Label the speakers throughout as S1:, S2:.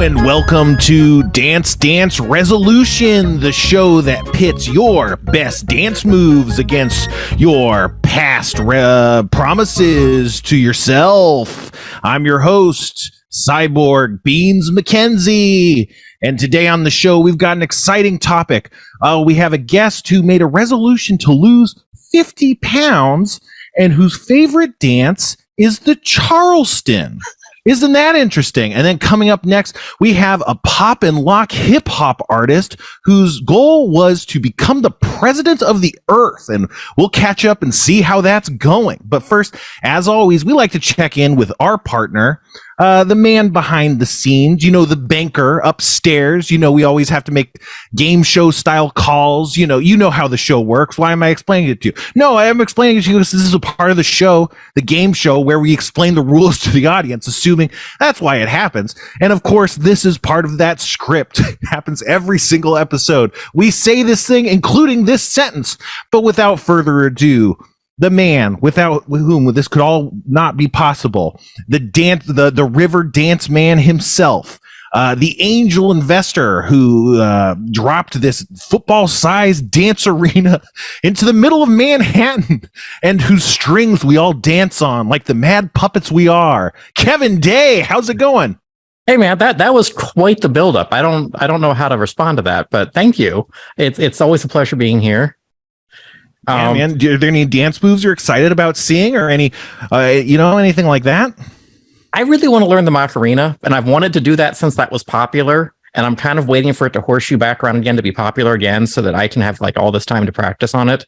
S1: and welcome to Dance Dance Resolution, the show that pits your best dance moves against your past promises to yourself. I'm your host, Cyborg Beans McKenzie, and today on the show we've got an exciting topic. We have a guest who made a resolution to lose 50 pounds and whose favorite dance is the Charleston. Isn't that interesting? And then coming up next, we have a pop and lock hip hop artist whose goal was to become the president of the earth. And we'll catch up and see how that's going. But first, as always, we like to check in with our partner, the man behind the scenes, the banker upstairs. We always have to make game show style calls. You know how the show works. Why am I explaining it to you? No, I am explaining it to you because this is a part of the show, the game show, where we explain the rules to the audience, assuming that's why it happens. And of course, this is part of that script. It happens every single episode. We say this thing, including this sentence. But without further ado, the man without whom this could all not be possible, the river dance man himself, the angel investor who dropped this football-sized dance arena into the middle of Manhattan and whose strings we all dance on like the mad puppets we are. Kevin Day, how's it going?
S2: Hey man, that was quite the buildup. I don't know how to respond to that, but thank you. It's always a pleasure being here.
S1: Yeah, man. Are there any dance moves you're excited about seeing, or any, anything like that?
S2: I really want to learn the Macarena, and I've wanted to do that since that was popular. And I'm kind of waiting for it to horseshoe back around again to be popular again, so that I can have like all this time to practice on it.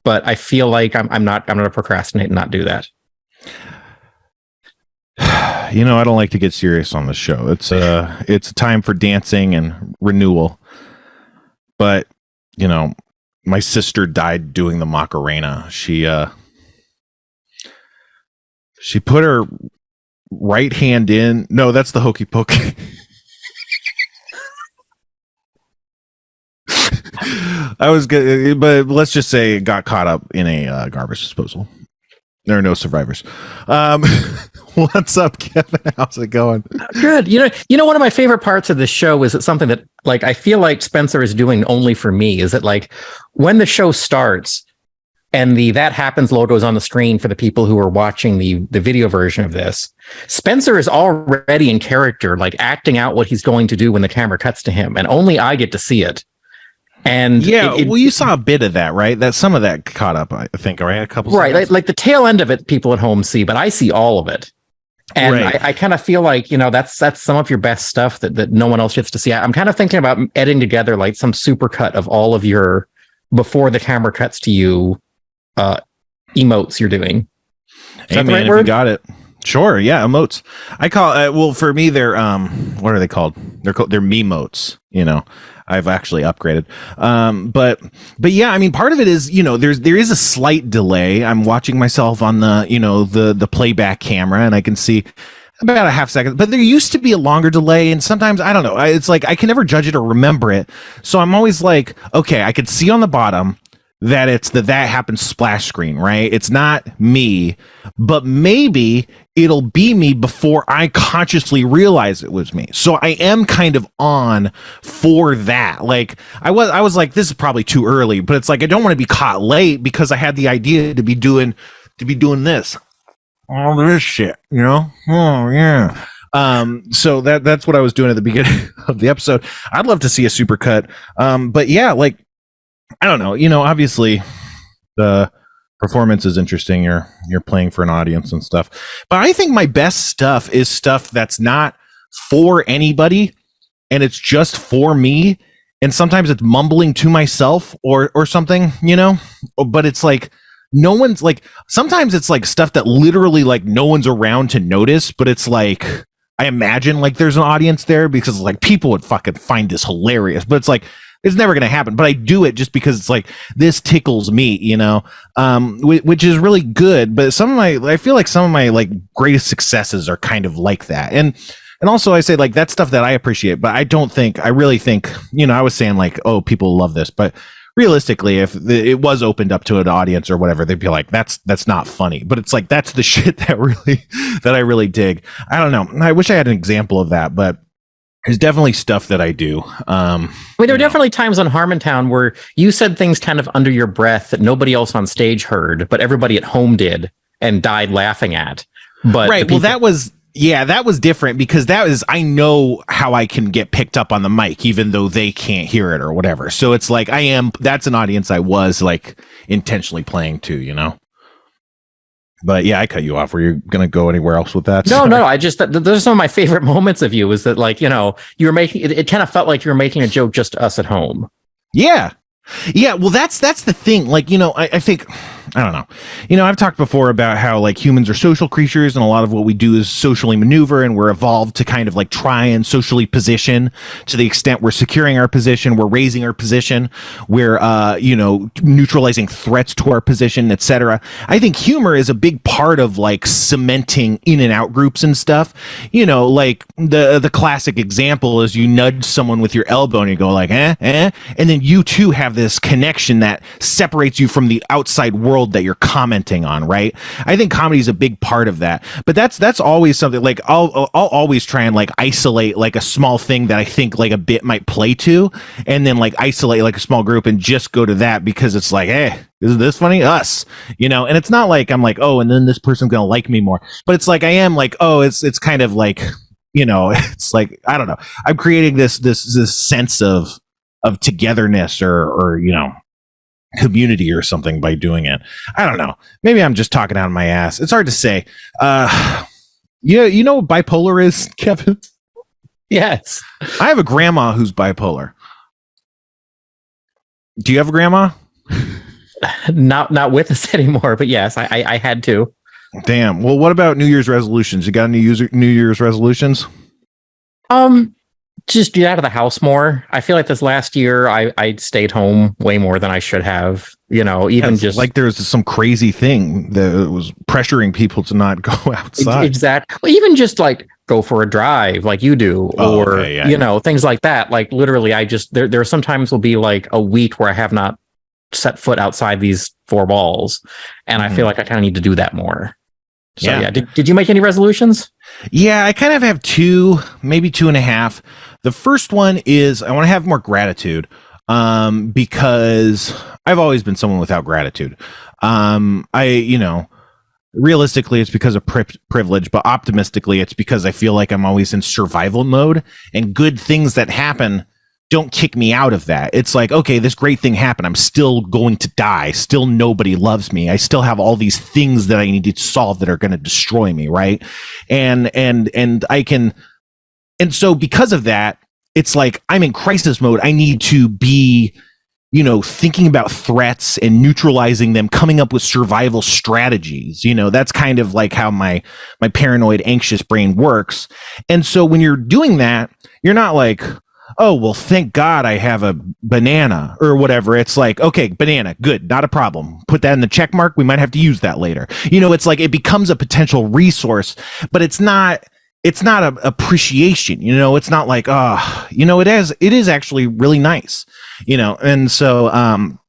S2: But I feel like I'm going to procrastinate and not do that.
S1: I don't like to get serious on this show. It's a time for dancing and renewal. But my sister died doing the Macarena. She put her right hand in. No, that's the hokey pokey. I was good, but let's just say it got caught up in a garbage disposal. There are no survivors. What's up, Kevin? How's it going?
S2: Good. One of my favorite parts of this show is it's something that like I feel like Spencer is doing only for me. Is that like when the show starts and the That Happens logo is on the screen for the people who are watching the video version of this, Spencer is already in character, like acting out what he's going to do when the camera cuts to him, and only I get to see it. And
S1: yeah, you saw a bit of that, right? That some of that caught up, I think, right? A couple,
S2: right? Like the tail end of it, people at home see, but I see all of it. And right. I kind of feel like, that's some of your best stuff that no one else gets to see. I'm kind of thinking about editing together like some supercut of all of your before the camera cuts to you emotes you're doing.
S1: Is that the right word? You got it. Sure, yeah, emotes. I call for me they're what are they called? They're memotes, I've actually upgraded. But yeah, part of it is, there is a slight delay. I'm watching myself on the playback camera and I can see about a half second, but there used to be a longer delay. And sometimes, I don't know, it's like, I can never judge it or remember it. So I'm always like, okay, I could see on the bottom that it's That Happens splash screen, right? It's not me, but maybe it'll be me before I consciously realize it was me. So I am kind of on for that. Like I was like, this is probably too early, but it's like, I don't want to be caught late because I had the idea to be doing this. All this shit, Oh yeah. So that's what I was doing at the beginning of the episode. I'd love to see a supercut. But yeah, like, I don't know, obviously the performance is interesting. You're playing for an audience and stuff, but I think my best stuff is stuff that's not for anybody and it's just for me. And sometimes it's mumbling to myself or something, but it's like, no one's like, sometimes it's like stuff that literally like no one's around to notice, but it's like, I imagine like there's an audience there because like people would fucking find this hilarious, but it's like, it's never going to happen, but I do it just because it's like, this tickles me, which is really good. But I feel like some of my like greatest successes are kind of like that. And also I say like that's stuff that I appreciate, but I really think, I was saying like, oh, people love this, but realistically, if it was opened up to an audience or whatever, they'd be like, that's not funny. But it's like, that's the shit that I really dig. I don't know. I wish I had an example of that, but There's definitely stuff that I do.
S2: I mean, there are definitely times on Harmontown where you said things kind of under your breath that nobody else on stage heard, but everybody at home did and died laughing at. But
S1: right. Well, that was different because I know how I can get picked up on the mic, even though they can't hear it or whatever. So it's like that's an audience I was like intentionally playing to, you know? But yeah, I cut you off. Were you going to go anywhere else with that?
S2: No. I just, those are some of my favorite moments of you is that like, you know, you were making, it kind of felt like you were making a joke just to us at home.
S1: Yeah. Yeah. Well, that's the thing. Like, you know, I think, I don't know. You know, I've talked before about how like humans are social creatures and a lot of what we do is socially maneuver, and we're evolved to kind of like try and socially position to the extent we're securing our position, we're raising our position, we're, you know, neutralizing threats to our position, etc. I think humor is a big part of like cementing in and out groups and stuff. You know, like the classic example is you nudge someone with your elbow and you go like, and then you too have this connection that separates you from the outside world that you're commenting on, right? I think comedy is a big part of that, but that's always something like I'll always try and like isolate like a small thing that I think like a bit might play to, and then like isolate like a small group and just go to that because it's like, hey, is this funny? Us, you know? And it's not like I'm like, oh, and then this person's gonna like me more, but it's like I am like, oh, it's kind of like, you know, it's like I don't know. I'm creating this sense of togetherness or you know, community or something by doing it. I don't know. Maybe I'm just talking out of my ass. It's hard to say. Yeah, you know what bipolar is, Kevin?
S2: Yes.
S1: I have a grandma who's bipolar. Do you have a grandma?
S2: Not with us anymore, but yes, I had to.
S1: Damn. Well, what about New Year's resolutions? You got any New Year's resolutions?
S2: Just get out of the house more. I feel like this last year I stayed home way more than I should have. You know, even just
S1: like there's some crazy thing that was pressuring people to not go outside.
S2: Exactly. Well, even just like go for a drive like you do, or you know, things like that. Like literally, I just there sometimes will be like a week where I have not set foot outside these four walls, and I feel like I kind of need to do that more. So yeah, did you make any resolutions?
S1: Yeah, I kind of have two, maybe 2.5. The first one is I want to have more gratitude, because I've always been someone without gratitude. You know, realistically, it's because of privilege, but optimistically, it's because I feel like I'm always in survival mode, and good things that happen don't kick me out of that. It's like, okay, this great thing happened. I'm still going to die. Still nobody loves me. I still have all these things that I need to solve that are going to destroy me, right? And I can, and so because of that, it's like I'm in crisis mode. I need to be, you know, thinking about threats and neutralizing them, coming up with survival strategies. You know, that's kind of like how my paranoid, anxious brain works. And so when you're doing that, you're not like, oh, well, thank God I have a banana or whatever. It's like, okay, banana, good, not a problem. Put that in the check mark. We might have to use that later. You know, it's like it becomes a potential resource, but it's not a appreciation. You know, it's not like, you know, it is actually really nice, you know. And so,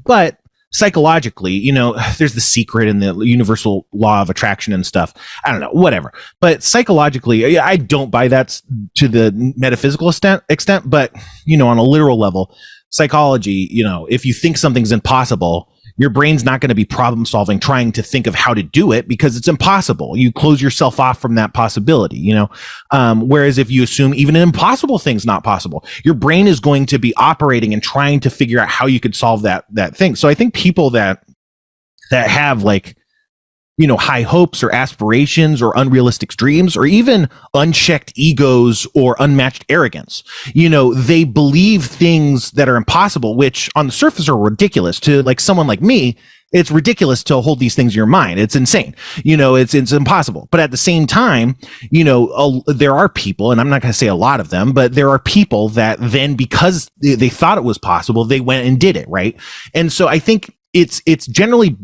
S1: but psychologically, you know, there's The Secret and the universal law of attraction and stuff. I don't know, whatever. But psychologically, I don't buy that to the metaphysical extent, but, you know, on a literal level, psychology, you know, if you think something's impossible, your brain's not going to be problem solving, trying to think of how to do it because it's impossible. You close yourself off from that possibility, you know? Whereas if you assume even an impossible thing's not possible, your brain is going to be operating and trying to figure out how you could solve that thing. So I think people that have like, you know, high hopes or aspirations or unrealistic dreams or even unchecked egos or unmatched arrogance, you know, they believe things that are impossible, which on the surface are ridiculous. To like someone like me, it's ridiculous to hold these things in your mind. It's insane. You know, it's impossible. But at the same time, you know, there are people, and I'm not going to say a lot of them, but there are people that then because they thought it was possible, they went and did it, right? And so I think it's generally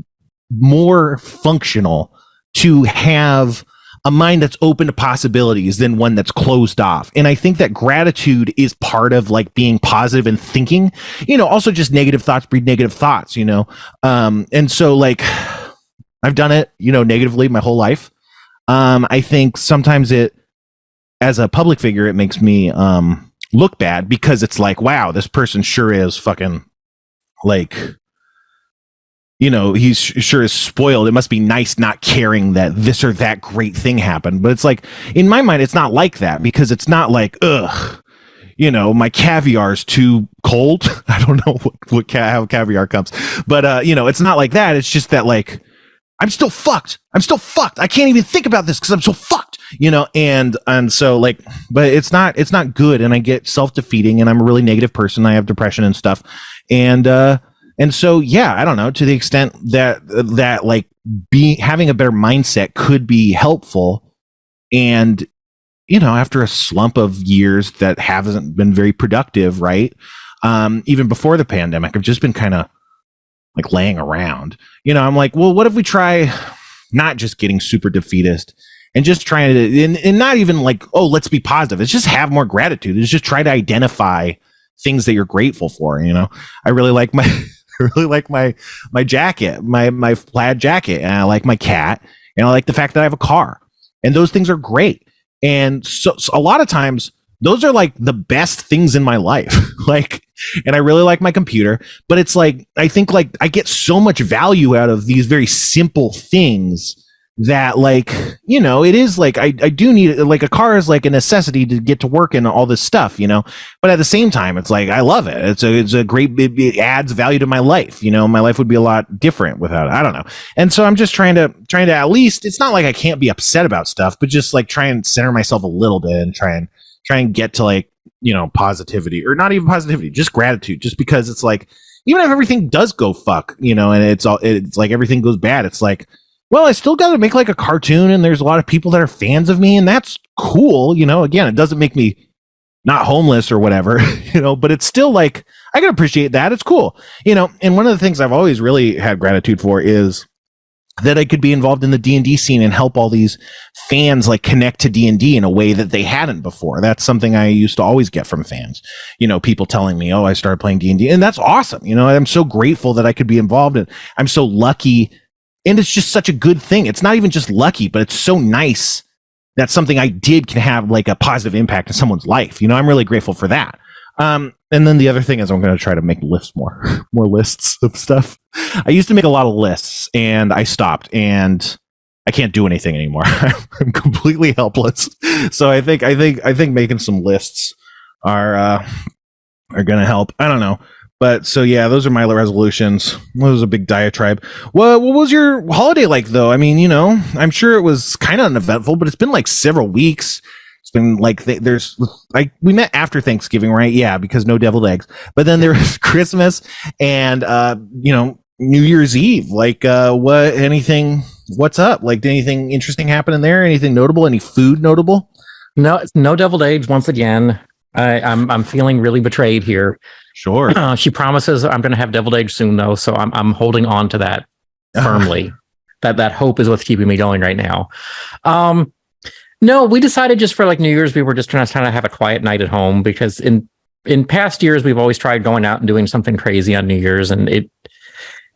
S1: more functional to have a mind that's open to possibilities than one that's closed off. And I think that gratitude is part of like being positive and thinking, you know, also just negative thoughts breed negative thoughts, you know? And so like I've done it, you know, negatively my whole life. I think sometimes it as a public figure, it makes me look bad because it's like, wow, this person sure is fucking like, he's sure is spoiled. It must be nice not caring that this or that great thing happened. But it's like, in my mind, it's not like that, because it's not like, ugh, my caviar's too cold. I don't know how caviar comes, but it's not like that. It's just that, like, I'm still fucked. I can't even think about this because I'm so fucked, and so, like, but it's not good. And I get self-defeating, and I'm a really negative person. I have depression and stuff. And so, yeah, I don't know, to the extent that like having a better mindset could be helpful. And, after a slump of years that hasn't been very productive, right? Even before the pandemic, I've just been kind of like laying around, I'm like, well, what if we try not just getting super defeatist and just trying to, and not even like, oh, let's be positive. It's just have more gratitude. It's just try to identify things that you're grateful for. I really like my jacket, my plaid jacket, and I like my cat, and I like the fact that I have a car, and those things are great. And so a lot of times those are like the best things in my life. Like, and I really like my computer, but it's like, I think like I get so much value out of these very simple things that, like, it is like, I do need, like, a car is like a necessity to get to work and all this stuff, but at the same time, it's like, I love it. It's a great, it adds value to my life. My life would be a lot different without it. I don't know. And so I'm just trying to at least, it's not like I can't be upset about stuff, but just like try and center myself a little bit and try and get to, like, positivity, or not even positivity, just gratitude, just because it's like, even if everything does go fuck, and it's like everything goes bad, it's like, well, I still got to make like a cartoon, and there's a lot of people that are fans of me, and that's cool. Again, it doesn't make me not homeless or whatever, but it's still like, I can appreciate that. It's cool. And one of the things I've always really had gratitude for is that I could be involved in the D&D scene and help all these fans like connect to D&D in a way that they hadn't before. That's something I used to always get from fans, people telling me, oh, I started playing D&D, and that's awesome. I'm so grateful that I could be involved, and I'm so lucky. And it's just such a good thing. It's not even just lucky, but it's so nice that something I did can have like a positive impact in someone's life. I'm really grateful for that. And then the other thing is, I'm going to try to make lists more lists of stuff. I used to make a lot of lists, and I stopped, and I can't do anything anymore. I'm completely helpless. So I think making some lists are going to help. I don't know. But so, yeah, those are my resolutions. It was a big diatribe. What was your holiday like, though? I mean, I'm sure it was kind of uneventful, but it's been like several weeks. It's been like we met after Thanksgiving, right? Yeah, because no deviled eggs. But then there was Christmas and New Year's Eve. Like, what's up? Like, did anything interesting happen in there? Anything notable? Any food notable?
S2: No deviled eggs once again. I'm feeling really betrayed here.
S1: Sure.
S2: She promises I'm going to have deviled eggs soon, though, so I'm holding on to that firmly. That hope is what's keeping me going right now. No, we decided just for like New Year's, we were just trying to have a quiet night at home, because in past years we've always tried going out and doing something crazy on New Year's, and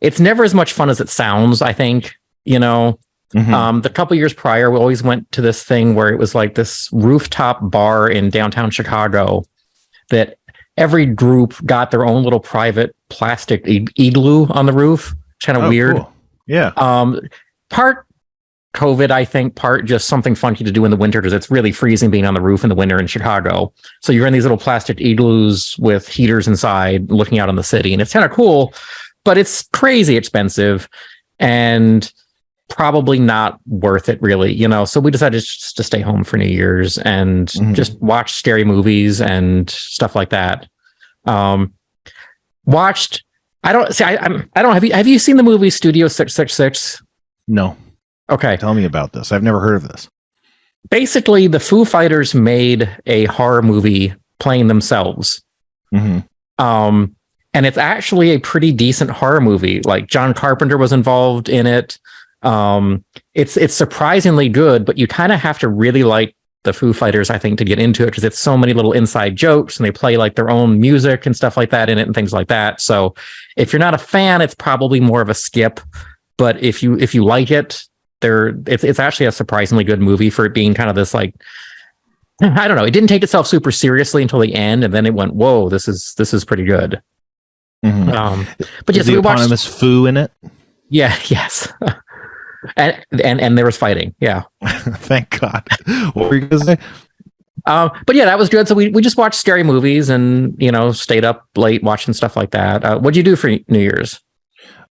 S2: it's never as much fun as it sounds, I think. Mm-hmm. The couple years prior, we always went to this thing where it was like this rooftop bar in downtown Chicago that every group got their own little private plastic igloo on the roof. Kind of weird. Cool.
S1: Yeah.
S2: Part COVID, I think, part just something funky to do in the winter, because it's really freezing being on the roof in the winter in Chicago. So you're in these little plastic igloos with heaters inside looking out on the city, and it's kind of cool, but it's crazy expensive and probably not worth it, really, so we decided just to stay home for New Year's and just watch scary movies and stuff like that. Have you seen the movie Studio 666?
S1: No.
S2: Okay,
S1: tell me about this. I've never heard of this.
S2: Basically, the Foo Fighters made a horror movie playing themselves. And it's actually a pretty decent horror movie. Like, John Carpenter was involved in it. It's surprisingly good, but you kind of have to really like the Foo Fighters, I think, to get into it, because it's so many little inside jokes, and they play like their own music and stuff like that in it and things like that. So if you're not a fan, it's probably more of a skip. But if you like it, it's actually a surprisingly good movie for it being kind of this like I don't know. It didn't take itself super seriously until the end, and then it went, "Whoa, this is pretty good."
S1: Mm-hmm.
S2: But yes,
S1: the eponymous foo in it.
S2: Yeah. Yes. and there was fighting. Yeah.
S1: Thank God. What were you gonna say?
S2: But yeah, that was good. So we just watched scary movies and stayed up late watching stuff like that. What'd you do for New Year's?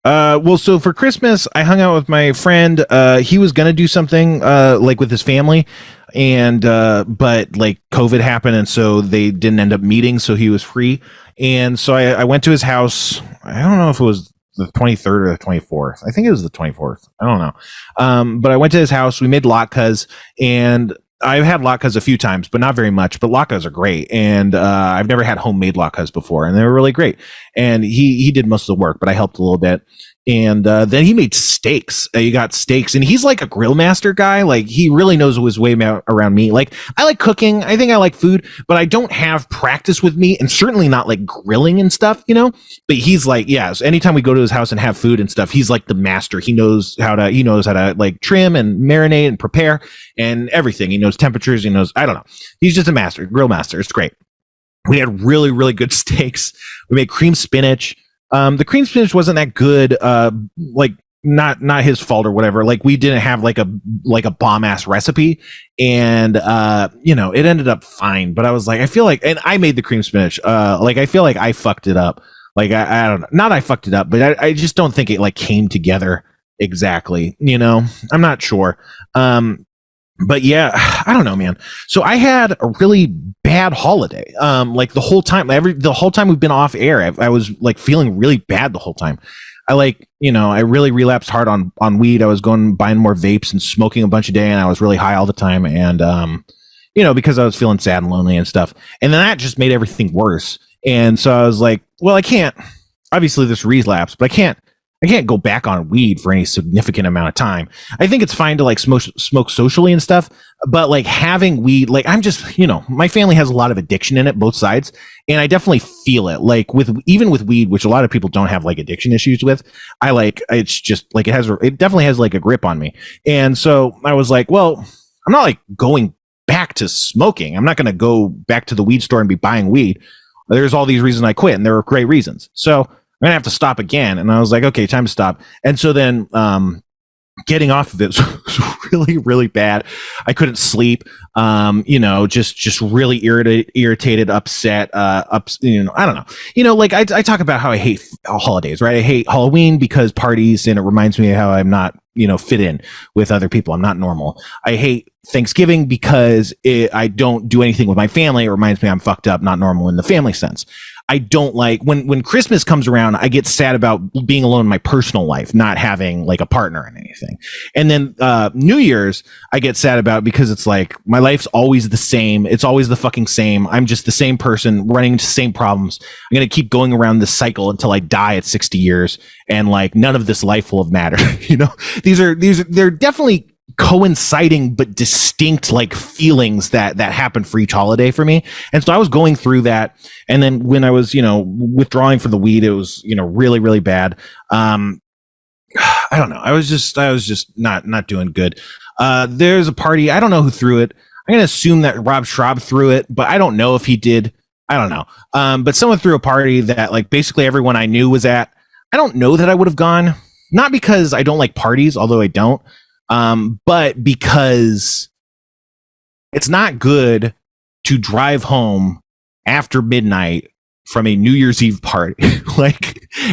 S1: Well, so for Christmas, I hung out with my friend. He was gonna do something like with his family, and but like COVID happened, and so they didn't end up meeting. So he was free, and so I went to his house. I don't know if it was the 23rd or the 24th. I think it was the 24th. I don't know. But I went to his house. We made latkes, and I've had latkes a few times, but not very much. But latkes are great, and I've never had homemade latkes before, and they were really great. And he did most of the work, but I helped a little bit. And then he made steaks. He got steaks, and he's like a grill master guy. Like he really knows his way around meat. Like I like cooking. I think I like food, but I don't have practice with meat, and certainly not like grilling and stuff, But he's like, yeah. So anytime we go to his house and have food and stuff, he's like the master. He knows how to like trim and marinate and prepare and everything. He knows temperatures. He knows, I don't know. He's just a master, grill master. It's great. We had really, really good steaks. We made cream spinach. The cream spinach wasn't that good. Like not his fault or whatever. Like we didn't have like a bomb ass recipe, and it ended up fine. But I was like, I feel like, and I made the cream spinach. Like I feel like I fucked it up. Like I don't know, not I fucked it up, but I just don't think it like came together exactly. I'm not sure. But yeah, I don't know, man. So I had a really bad holiday. Like the whole time we've been off air, I was like feeling really bad the whole time. I really relapsed hard on weed. I was buying more vapes and smoking a bunch a day, and I was really high all the time. And because I was feeling sad and lonely and stuff. And then that just made everything worse. And so I was like, well, I can't. Obviously, this relapse, but I can't go back on weed for any significant amount of time. I think it's fine to like smoke socially and stuff, but like having weed, like I'm just, my family has a lot of addiction in it, both sides. And I definitely feel it like even with weed, which a lot of people don't have like addiction issues with. It's just like, it definitely has like a grip on me. And so I was like, well, I'm not like going back to smoking. I'm not going to go back to the weed store and be buying weed. There's all these reasons I quit, and there were great reasons. So I'm gonna have to stop again. And I was like, okay, time to stop. And so then getting off of it was really, really bad. I couldn't sleep. Just really irritated, upset, I don't know. Like I talk about how I hate holidays, right? I hate Halloween because parties, and it reminds me of how I'm not, fit in with other people. I'm not normal. I hate Thanksgiving because I don't do anything with my family. It reminds me I'm fucked up, not normal in the family sense. I don't like when Christmas comes around, I get sad about being alone in my personal life, not having like a partner in anything. And then New Year's, I get sad about because it's like my life's always the same. It's always the fucking same. I'm just the same person running into the same problems. I'm going to keep going around this cycle until I die at 60 years. And like none of this life will have mattered. They're definitely coinciding but distinct like feelings that happen for each holiday for me. And so I was going through that, and then when I was withdrawing from the weed, it was really, really bad. I don't know, I was just not doing good. There's a party, I don't know who threw it. I'm gonna assume that Rob Schraub threw it, but I don't know if he did. I don't know. But someone threw a party that like basically everyone I knew was at. I don't know that I would have gone, not because I don't like parties, although I don't, but because it's not good to drive home after midnight from a New Year's Eve party.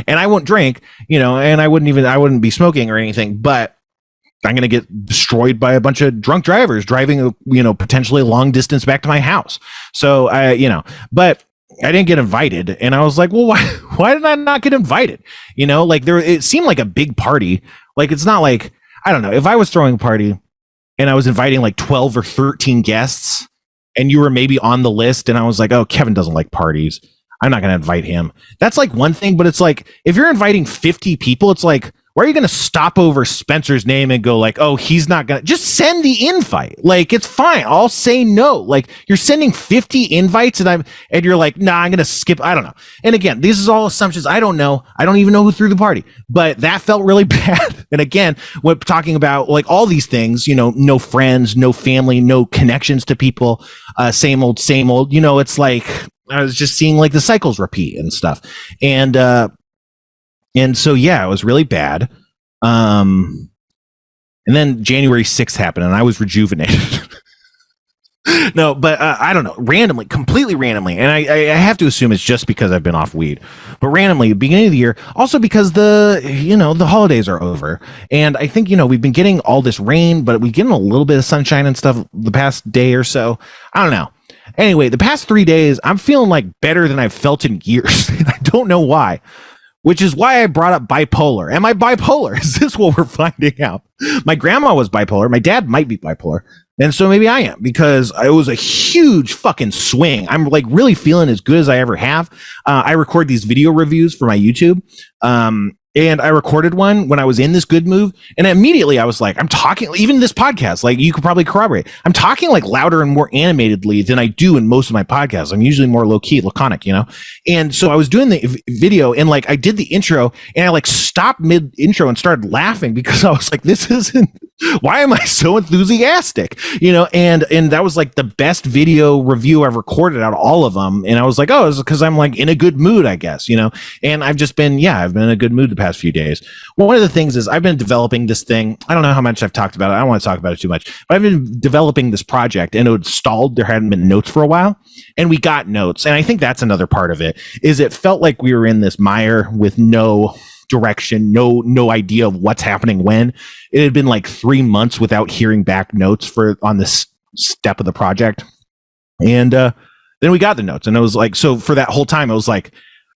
S1: And I won't drink, and I wouldn't be smoking or anything, but I'm going to get destroyed by a bunch of drunk drivers driving, potentially a long distance back to my house. So but I didn't get invited, and I was like, well, why did I not get invited? It seemed like a big party. Like, it's not like, I don't know, if I was throwing a party and I was inviting like 12 or 13 guests and you were maybe on the list, and I was like, oh, Kevin doesn't like parties, I'm not going to invite him. That's like one thing, but it's like, if you're inviting 50 people, it's like, Why are you going to stop over Spencer's name and go like, oh, he's not going to just send the invite? Like, it's fine. I'll say no. Like, you're sending 50 invites and you're like, nah, I'm going to skip. I don't know. And again, this is all assumptions. I don't know. I don't even know who threw the party, but that felt really bad. And again, when talking about like all these things, you know, no friends, no family, no connections to people, same old, you know, it's like, I was just seeing like the cycles repeat and stuff. And so, yeah, it was really bad. And then January 6th happened and I was rejuvenated. No, but I don't know, completely randomly. And I have to assume it's just because I've been off weed, but randomly, beginning of the year, also because the holidays are over. And I think, we've been getting all this rain, but we're getting a little bit of sunshine and stuff the past day or so. I don't know. Anyway, the past 3 days, I'm feeling like better than I've felt in years. And I don't know why. Which is why I brought up bipolar. Am I bipolar? Is this what we're finding out? My grandma was bipolar. My dad might be bipolar. And so maybe I am, because it was a huge fucking swing. I'm like really feeling as good as I ever have. I record these video reviews for my YouTube. And I recorded one when I was in this good mood. And immediately I was like, I'm talking, even this podcast, like you could probably corroborate. I'm talking like louder and more animatedly than I do in most of my podcasts. I'm usually more low key, laconic, And so I was doing the video and like I did the intro and I like stopped mid intro and started laughing because I was like, why am I so enthusiastic? And that was like the best video review I've recorded out of all of them. And I was like, oh, it's because I'm like in a good mood, I guess, and I've been in a good mood the past few days. Well, one of the things is I've been developing this thing. I don't know how much I've talked about it. I don't want to talk about it too much, but I've been developing this project and it was stalled. There hadn't been notes for a while and we got notes. And I think that's another part of it is it felt like we were in this mire with no direction, no idea of what's happening when. It had been like 3 months without hearing back notes on this step of the project. And then we got the notes and it was like, so for that whole time, I was like,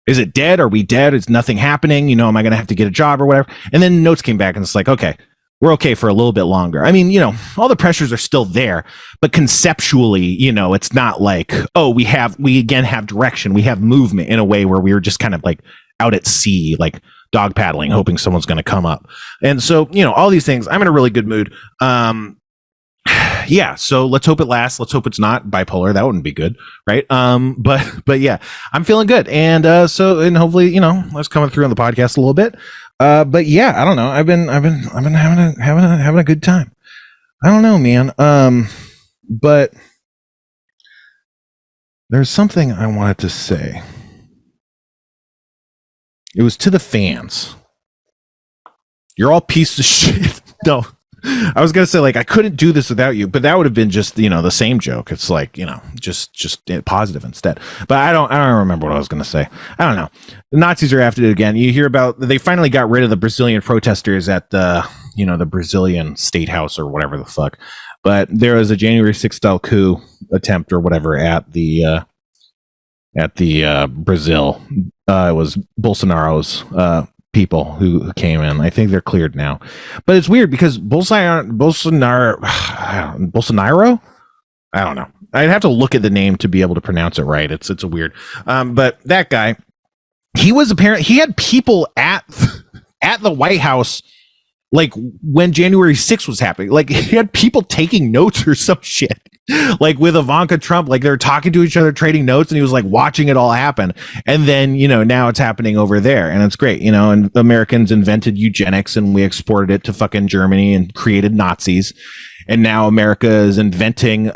S1: is it dead? Are we dead? Is nothing happening? Am I going to have to get a job or whatever? And then notes came back and it's like, okay, we're okay for a little bit longer. I mean, all the pressures are still there, but conceptually, it's not like, oh, we again have direction. We have movement in a way where we were just kind of like out at sea, like dog paddling, hoping someone's going to come up. And so, all these things, I'm in a really good mood. Yeah, so let's hope it lasts. Let's hope it's not bipolar. That wouldn't be good, right? But yeah, I'm feeling good, and hopefully, that's coming through on the podcast a little bit. But yeah, I don't know. I've been having a good time. I don't know, man. But there's something I wanted to say. It was to the fans. You're all pieces of shit. No. I was gonna say like I couldn't do this without you, but that would have been just the same joke. It's like just positive instead. But I don't remember what I was gonna say. I don't know. The Nazis are after it again. You hear about they finally got rid of the Brazilian protesters at the the Brazilian State House or whatever the fuck. But there was a January 6th style coup attempt or whatever at the Brazil. It was Bolsonaro's people who came in. I think they're cleared now, but it's weird because Bolsonaro, I don't know. I'd have to look at the name to be able to pronounce it right. It's a weird, but that guy, he had people at the White House, like when January 6th was happening, like he had people taking notes or some shit. Like with Ivanka Trump, like they're talking to each other, trading notes, and he was like watching it all happen. And then, now it's happening over there, and it's great, and Americans invented eugenics and we exported it to fucking Germany and created Nazis. And now America is inventing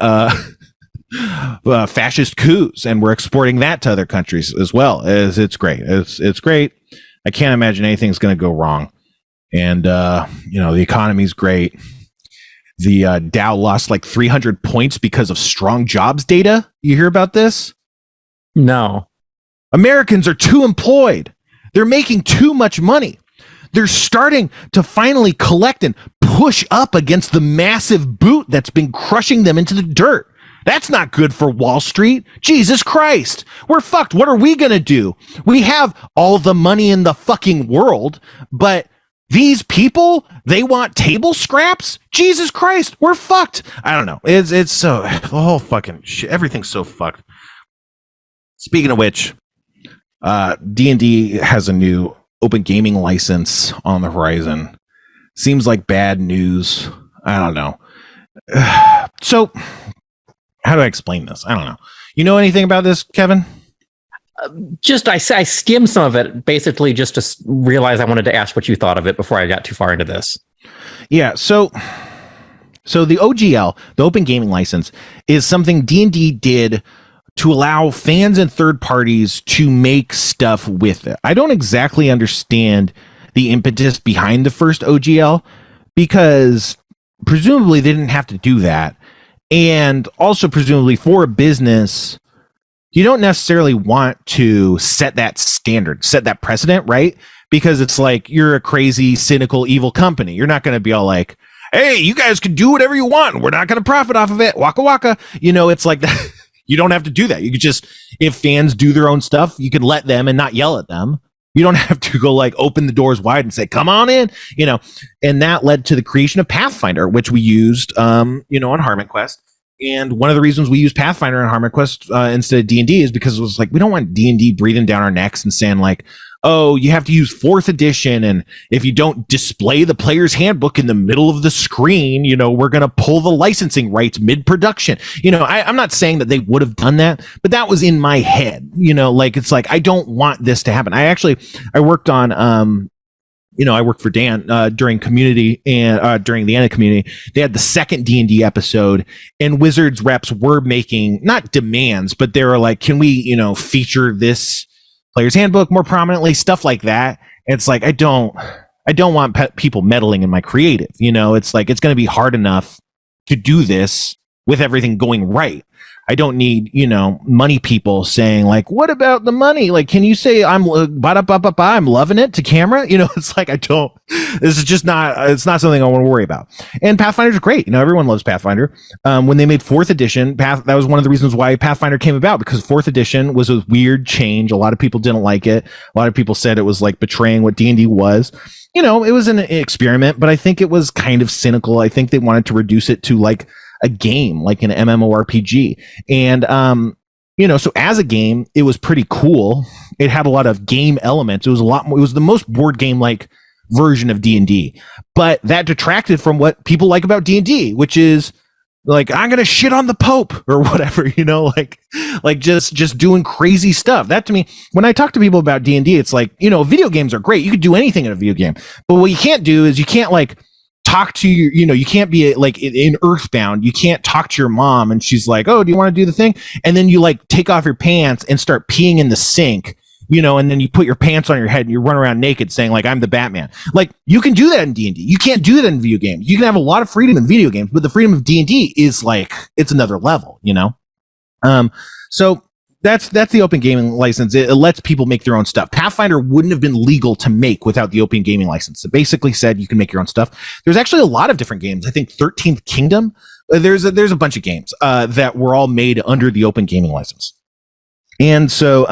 S1: fascist coups, and we're exporting that to other countries as well. It's great. It's great. I can't imagine anything's going to go wrong. And the economy's great. The Dow lost like 300 points because of strong jobs data. You hear about this?
S2: No.
S1: Americans are too employed. They're making too much money. They're starting to finally collect and push up against the massive boot that's been crushing them into the dirt. That's not good for Wall Street. Jesus Christ. We're fucked. What are we going to do? We have all the money in the fucking world, but these people, they want table scraps? Jesus Christ, we're fucked. I don't know. It's so, the whole fucking shit, everything's so fucked. Speaking of which, D&D has a new open gaming license on the horizon. Seems like bad news. I don't know. So, how do I explain this? I don't know. You know anything about this, Kevin?
S2: I skimmed some of it, basically just to realize I wanted to ask what you thought of it before I got too far into this.
S1: Yeah, so the OGL, the Open Gaming License, is something D&D did to allow fans and third parties to make stuff with it. I don't exactly understand the impetus behind the first OGL, because presumably they didn't have to do that. And also presumably for a business, you don't necessarily want to set that standard, set that precedent, right? Because it's like, you're a crazy, cynical, evil company. You're not going to be all like, hey, you guys can do whatever you want. We're not going to profit off of it. Waka waka. You know, it's like that. You don't have to do that. You could just, if fans do their own stuff, you could let them and not yell at them. You don't have to go like open the doors wide and say, come on in, you know. And that led to the creation of Pathfinder, which we used, on Harmon Quest. And one of the reasons we use Pathfinder and Harmon Quest instead of D&D is because it was like, we don't want D&D breathing down our necks and saying like, oh, you have to use 4th edition, and if you don't display the player's handbook in the middle of the screen, you know, we're going to pull the licensing rights mid-production. You know, I'm not saying that they would have done that, but that was in my head, you know, like, it's like, I don't want this to happen. I worked on, I worked for Dan during Community and during the end of Community. They had the second D&D episode, and Wizards reps were making not demands, but they were like, can we, feature this player's handbook more prominently, stuff like that. And it's like, I don't want people meddling in my creative. You know, it's like, it's going to be hard enough to do this with everything going right. I don't need, money people saying like, what about the money? Like, can you say I'm loving it to camera? You know, it's like, this is just it's not something I want to worry about. And Pathfinder's great. You know, everyone loves Pathfinder. When they made 4th edition, that was one of the reasons why Pathfinder came about, because 4th edition was a weird change. A lot of people didn't like it. A lot of people said it was like betraying what D&D was. You know, it was an experiment, but I think it was kind of cynical. I think they wanted to reduce it to like a game, like an MMORPG. And, so as a game, it was pretty cool. It had a lot of game elements. It was the most board game like version of D&D, but that detracted from what people like about D&D, which is like, I'm going to shit on the Pope or whatever, like just doing crazy stuff. That to me, when I talk to people about D&D, it's like, video games are great. You could do anything in a video game, but what you can't do is you can't like talk to your, you can't be like in Earthbound, you can't talk to your mom and she's like, oh, do you want to do the thing? And then you like take off your pants and start peeing in the sink, and then you put your pants on your head and you run around naked saying like, I'm the Batman. Like, you can do that in D&D. You can't do that in video games. You can have a lot of freedom in video games, but the freedom of D&D is like, it's another level, So that's the open gaming license. It lets people make their own stuff. Pathfinder wouldn't have been legal to make without the open gaming license. It basically said you can make your own stuff. There's actually a lot of different games. I think 13th Kingdom. There's a bunch of games that were all made under the open gaming license. And so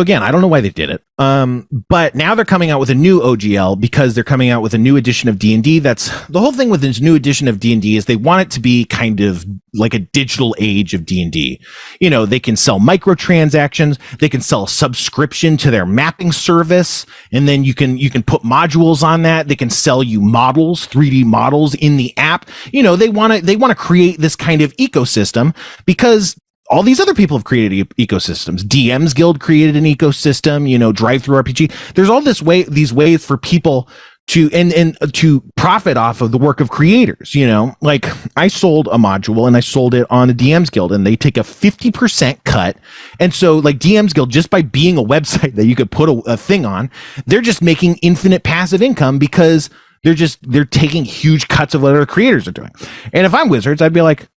S1: again, I don't know why they did it. But now they're coming out with a new OGL because they're coming out with a new edition of D&D. That's the whole thing with this new edition of D&D, is they want it to be kind of like a digital age of D&D. They can sell microtransactions, they can sell a subscription to their mapping service, and then you can put modules on that. They can sell you models, 3D models in the app. They want to create this kind of ecosystem because all these other people have created ecosystems. DM's Guild created an ecosystem, Drive-Thru RPG. There's all these ways for people to to profit off of the work of creators. Like, I sold a module and I sold it on the DM's Guild, and they take a 50% cut. And so like DM's Guild, just by being a website that you could put a thing on, they're just making infinite passive income because they're taking huge cuts of what other creators are doing. And if I'm Wizards, I'd be like,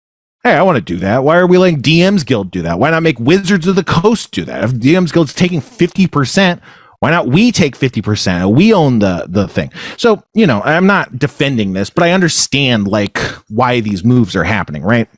S1: hey, I want to do that. Why are we letting DM's Guild do that? Why not make Wizards of the Coast do that? If DM's Guild's taking 50%, why not we take 50%? We own the thing. So, I'm not defending this, but I understand like why these moves are happening, right?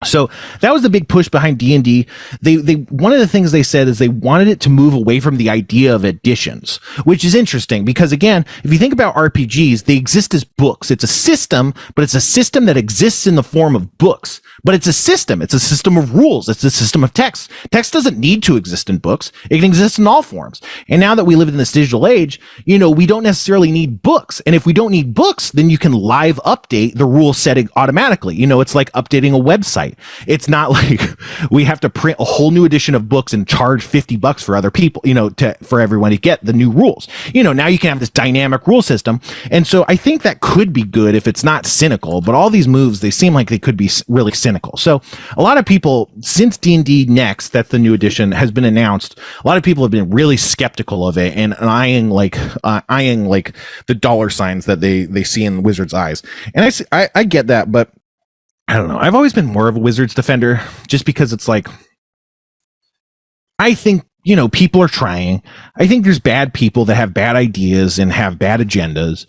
S1: So that was the big push behind D&D. They one of the things they said is they wanted it to move away from the idea of editions, which is interesting because, again, if you think about RPGs, they exist as books. It's a system, but it's a system that exists in the form of books. but it's a system. It's a system of rules. It's a system of text. Text doesn't need to exist in books. It can exist in all forms. And now that we live in this digital age, we don't necessarily need books. And if we don't need books, then you can live update the rule setting automatically. It's like updating a website. It's not like we have to print a whole new edition of books and charge $50 for other people, for everyone to get the new rules. Now you can have this dynamic rule system. And so I think that could be good if it's not cynical, but all these moves, they seem like they could be really cynical. So a lot of people, since D&D Next, that's the new edition, has been announced, a lot of people have been really skeptical of it and eyeing the dollar signs that they see in Wizards' eyes. And I get that, but I don't know. I've always been more of a Wizards defender just because it's like, I think, people are trying. I think there's bad people that have bad ideas and have bad agendas,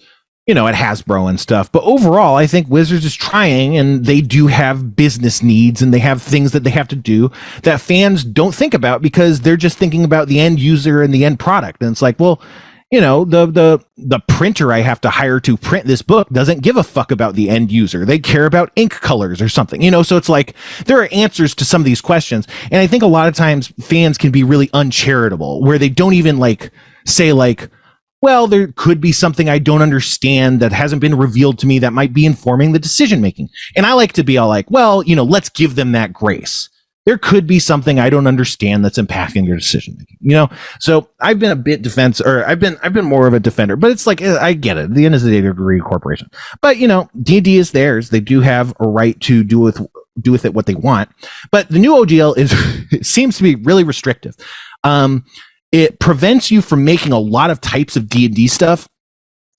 S1: at Hasbro and stuff. But overall, I think Wizards is trying, and they do have business needs and they have things that they have to do that fans don't think about because they're just thinking about the end user and the end product. And it's like, well, the printer I have to hire to print this book doesn't give a fuck about the end user. They care about ink colors or something, so it's like there are answers to some of these questions. And I think a lot of times fans can be really uncharitable where they don't even say well, there could be something I don't understand that hasn't been revealed to me that might be informing the decision making. And I like to be all like, well, let's give them that grace. There could be something I don't understand that's impacting their decision making, So I've been a bit I've been more of a defender, but it's like, I get it. At the end of the day, they're a great corporation. But, D&D is theirs. They do have a right to do with it what they want. But the new OGL it seems to be really restrictive. It prevents you from making a lot of types of D&D stuff.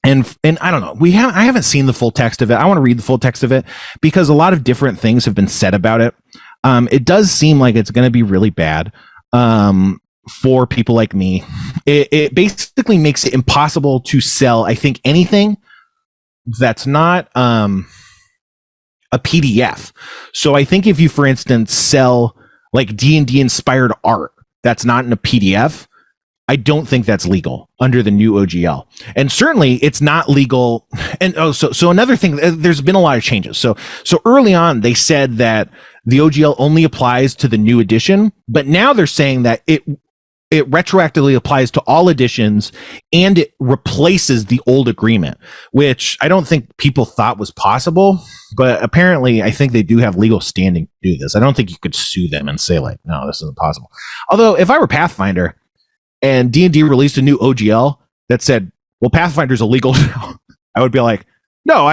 S1: And I don't know. I haven't seen the full text of it. I want to read the full text of it because a lot of different things have been said about it. It does seem like it's going to be really bad for people like me. It basically makes it impossible to sell, I think, anything that's not a PDF. So I think if you, for instance, sell like D&D inspired art that's not in a PDF, I don't think that's legal under the new OGL. And certainly it's not legal. And so another thing, there's been a lot of changes. So early on, they said that the OGL only applies to the new edition, but now they're saying that it retroactively applies to all editions and it replaces the old agreement, which I don't think people thought was possible, but apparently I think they do have legal standing to do this. I don't think you could sue them and say no, this isn't possible. Although if I were Pathfinder and D&D released a new OGL that said, well, Pathfinder's illegal now, I would be like, no,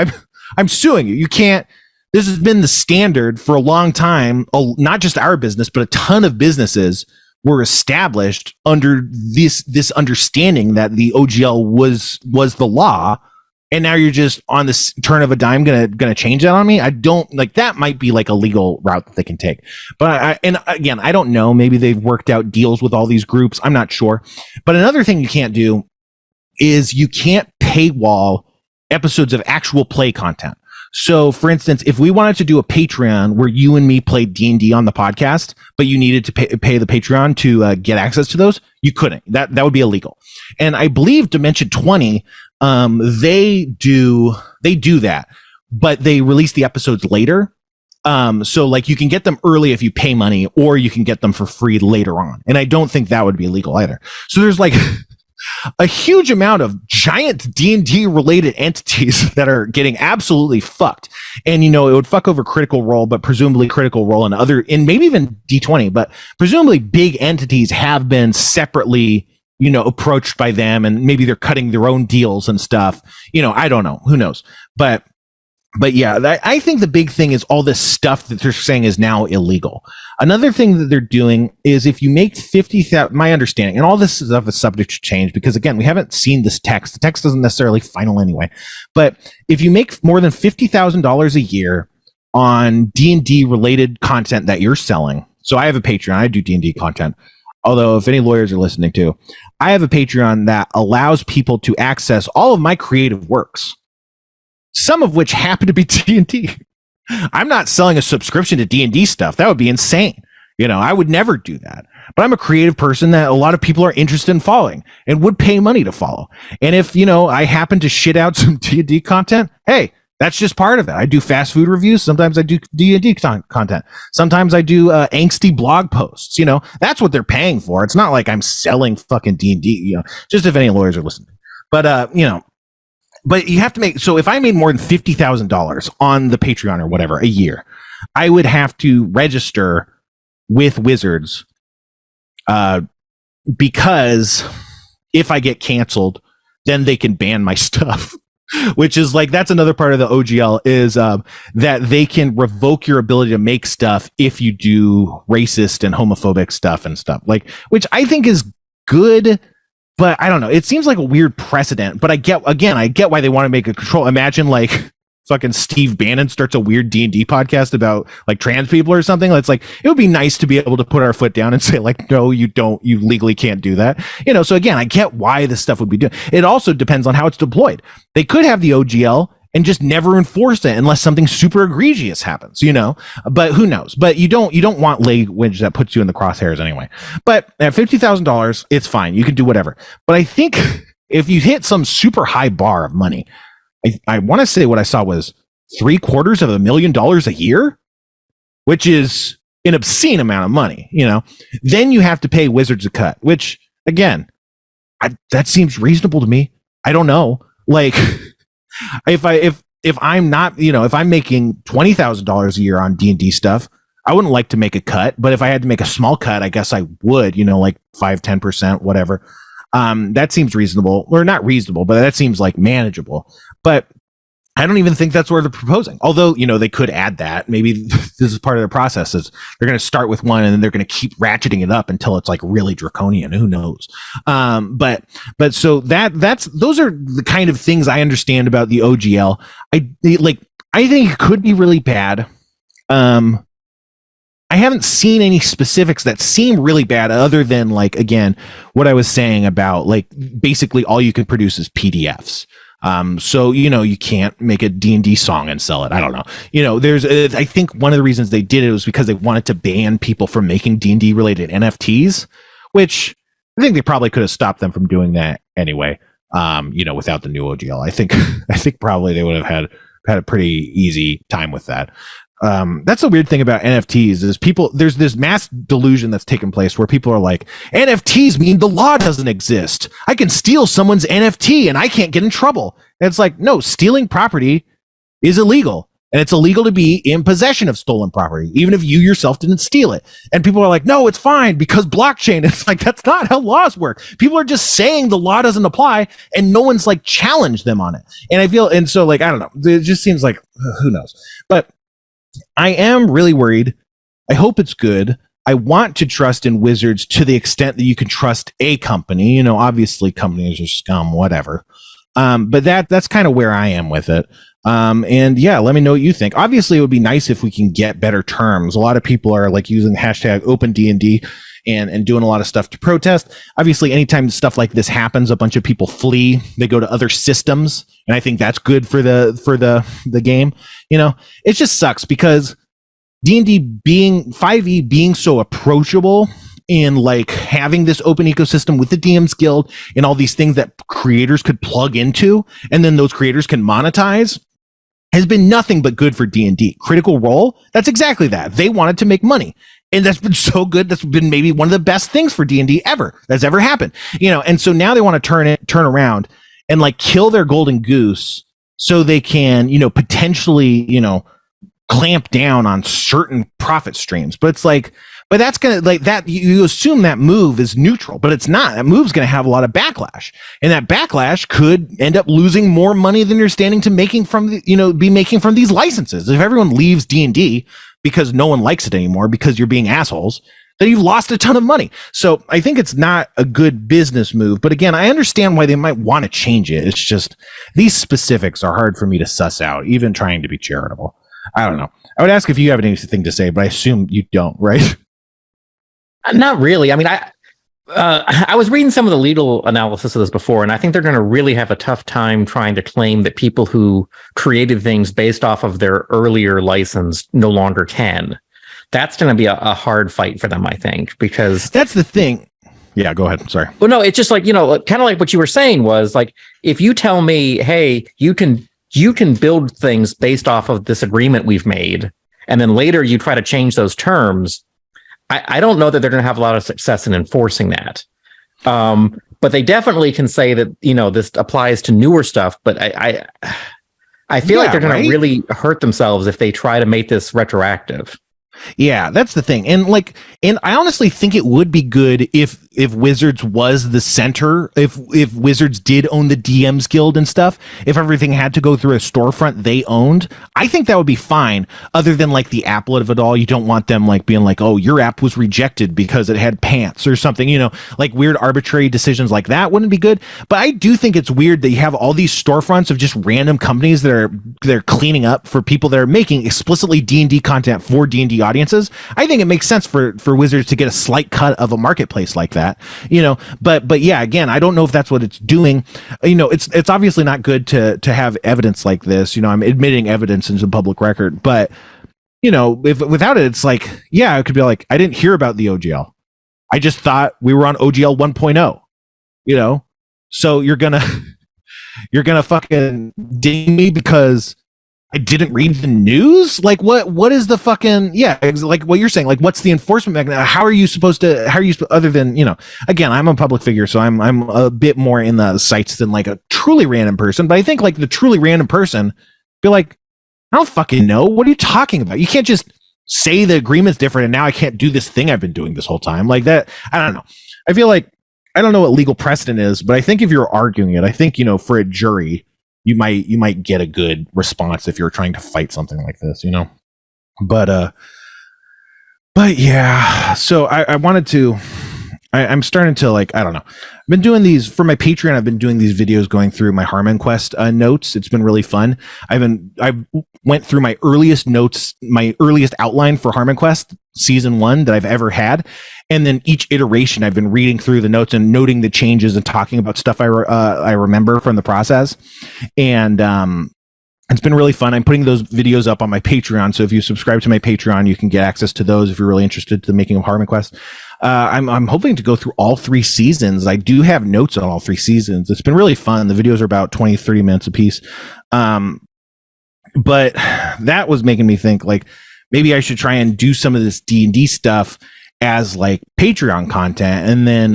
S1: I'm suing you. You can't. This has been the standard for a long time. Not just our business, but a ton of businesses were established under this understanding that the OGL was the law. And now you're just on this turn of a dime gonna change that on me. I don't like that. Might be like a legal route that they can take, but I don't know. Maybe they've worked out deals with all these groups. I'm not sure. But another thing you can't do is you can't paywall episodes of actual play content. So, for instance, if we wanted to do a Patreon where you and me played D&D on the podcast, but you needed to pay the Patreon to get access to those, you couldn't. That would be illegal. And I believe Dimension 20. They do that, but they release the episodes later. So like you can get them early if you pay money, or you can get them for free later on. And I don't think that would be illegal either. So there's like a huge amount of giant D&D related entities that are getting absolutely fucked. And, it would fuck over Critical Role, but presumably Critical Role and maybe even D20, but presumably big entities have been separately approached by them, and maybe they're cutting their own deals and stuff. I don't know. Who knows? But yeah, I think the big thing is all this stuff that they're saying is now illegal. Another thing that they're doing is if you make 50,000, my understanding, and all this stuff is subject to change because again, we haven't seen this text. The text isn't necessarily final anyway. But if you make more than $50,000 a year on D&D related content that you're selling, so I have a Patreon, I do D&D content. Although if any lawyers are listening too, I have a Patreon that allows people to access all of my creative works, some of which happen to be D&D. I'm not selling a subscription to D&D stuff. That would be insane. I would never do that. But I'm a creative person that a lot of people are interested in following and would pay money to follow. And if, I happen to shit out some D&D content, hey, That's just part of it. I do fast food reviews. Sometimes I do D&D content. Sometimes I do angsty blog posts. That's what they're paying for. It's not like I'm selling fucking D&D, just if any lawyers are listening. But, but you have to make, so if I made more than $50,000 on the Patreon or whatever a year, I would have to register with Wizards because if I get canceled, then they can ban my stuff. Which is like, that's another part of the OGL is that they can revoke your ability to make stuff if you do racist and homophobic stuff and stuff, like, which I think is good, but I don't know. It seems like a weird precedent, but I get why they want to make a control. Imagine like fucking Steve Bannon starts a weird D&D podcast about like trans people or something. It's like, it would be nice to be able to put our foot down and say like, no, you legally can't do that. So again, I get why this stuff would be done. It also depends on how it's deployed. They could have the OGL and just never enforce it unless something super egregious happens, but who knows? But you don't want language that puts you in the crosshairs anyway. But at $50,000, it's fine. You can do whatever. But I think if you hit some super high bar of money, I want to say what I saw was $750,000 a year, which is an obscene amount of money, then you have to pay Wizards a cut, which again, that seems reasonable to me. I don't know. Like if I'm not, if I'm making $20,000 a year on D&D stuff, I wouldn't like to make a cut, but if I had to make a small cut, I guess I would, like 5-10%, whatever. That seems reasonable, or not reasonable, but that seems like manageable. But I don't even think that's what they're proposing. Although, they could add that. Maybe this is part of their process. Is they're going to start with one and then they're going to keep ratcheting it up until it's like really draconian. Who knows? But so those are the kind of things I understand about the OGL. I think it could be really bad. I haven't seen any specifics that seem really bad other than like, again, what I was saying about like basically all you can produce is PDFs. So, you can't make a D&D song and sell it. I don't know. I think one of the reasons they did it was because they wanted to ban people from making D&D related NFTs, which I think they probably could have stopped them from doing that anyway. Without the new OGL, I think probably they would have had a pretty easy time with that. That's the weird thing about NFTs is there's this mass delusion that's taken place where people are like, NFTs mean the law doesn't exist. I can steal someone's NFT and I can't get in trouble. And it's like, no, stealing property is illegal. And it's illegal to be in possession of stolen property, even if you yourself didn't steal it. And people are like, no, it's fine because blockchain. It's like, that's not how laws work. People are just saying the law doesn't apply and no one's like challenged them on it. And so like, I don't know. It just seems like, who knows? But I am really worried. I hope it's good. I want to trust in Wizards to the extent that you can trust a company. Obviously companies are scum, whatever. But that's kind of where I am with it. And yeah, let me know what you think. Obviously, it would be nice if we can get better terms. A lot of people are like using the hashtag OpenD&D and doing a lot of stuff to protest. Obviously, anytime stuff like this happens, a bunch of people flee. They go to other systems, and I think that's good for the game. It just sucks because D&D being 5e being so approachable and like having this open ecosystem with the DM's Guild and all these things that creators could plug into, and then those creators can monetize, has been nothing but good for D&D. Critical Role, that's exactly that. They wanted to make money. And that's been so good. That's been maybe one of the best things for D&D that's ever happened. And so now they want to turn around and like kill their golden goose so they can, potentially, clamp down on certain profit streams. But it's like, but that's going to like that. You assume that move is neutral, but it's not. That move's going to have a lot of backlash, and that backlash could end up losing more money than you're standing to making from these licenses. If everyone leaves D&D because no one likes it anymore because you're being assholes, then you've lost a ton of money. So I think it's not a good business move. But again, I understand why they might want to change it. It's just these specifics are hard for me to suss out, even trying to be charitable. I don't know. I would ask if you have anything to say, but I assume you don't, right?
S2: Not really. I mean, I was reading some of the legal analysis of this before, and I think they're going to really have a tough time trying to claim that people who created things based off of their earlier license no longer can. That's going to be a hard fight for them, I think, because
S1: that's the thing. Yeah, go ahead. Sorry.
S2: Well, no, it's just like, kind of like what you were saying was like, if you tell me, hey, you can you can build things based off of this agreement we've made, and then later you try to change those terms. I don't know that they're going to have a lot of success in enforcing that. But they definitely can say that, this applies to newer stuff. But I feel like they're going to really hurt themselves if they try to make this retroactive.
S1: Yeah, that's the thing. And I honestly think it would be good if Wizards was the center, if Wizards did own the DMs Guild and stuff, if everything had to go through a storefront they owned, I think that would be fine. Other than like the applet of it all, you don't want them like being like, oh, your app was rejected because it had pants or something, like weird arbitrary decisions like that wouldn't be good. But I do think it's weird that you have all these storefronts of just random companies that are cleaning up for people that are making explicitly D&D content for D&D audiences. I think it makes sense for Wizards to get a slight cut of a marketplace like that, but yeah, again, I don't know if that's what it's doing. It's obviously not good to have evidence like this. I'm admitting evidence into the public record, but if without it, it's like, yeah, it could be like, I didn't hear about the OGL. I just thought we were on OGL 1.0, so you're gonna fucking ding me because I didn't read the news. Like what is the fucking, like what you're saying, like what's the enforcement mechanism? How are you other than, again, I'm a public figure, so I'm a bit more in the sites than like a truly random person, but I think like the truly random person be like, I don't fucking know. What are you talking about? You can't just say the agreement's different and now I can't do this thing I've been doing this whole time like that. I don't know. I feel like, I don't know what legal precedent is, but I think if you're arguing it, I think, for a jury, you might get a good response if you're trying to fight something like this, but yeah, so I wanted to, I'm starting to like, I don't know. I've been doing these for my Patreon. I've been doing these videos going through my Harmon Quest notes. It's been really fun. I went through my earliest notes, my earliest outline for Harmon Quest season 1 that I've ever had. And then each iteration, I've been reading through the notes and noting the changes and talking about stuff I remember from the process. And it's been really fun. I'm putting those videos up on my Patreon. So if you subscribe to my Patreon, you can get access to those if you're really interested in the making of Harmon Quest. I'm hoping to go through all 3 seasons. I do have notes on all 3 seasons. It's been really fun. The videos are about 20-30 minutes a piece. But that was making me think like maybe I should try and do some of this D&D stuff as like Patreon content. And then,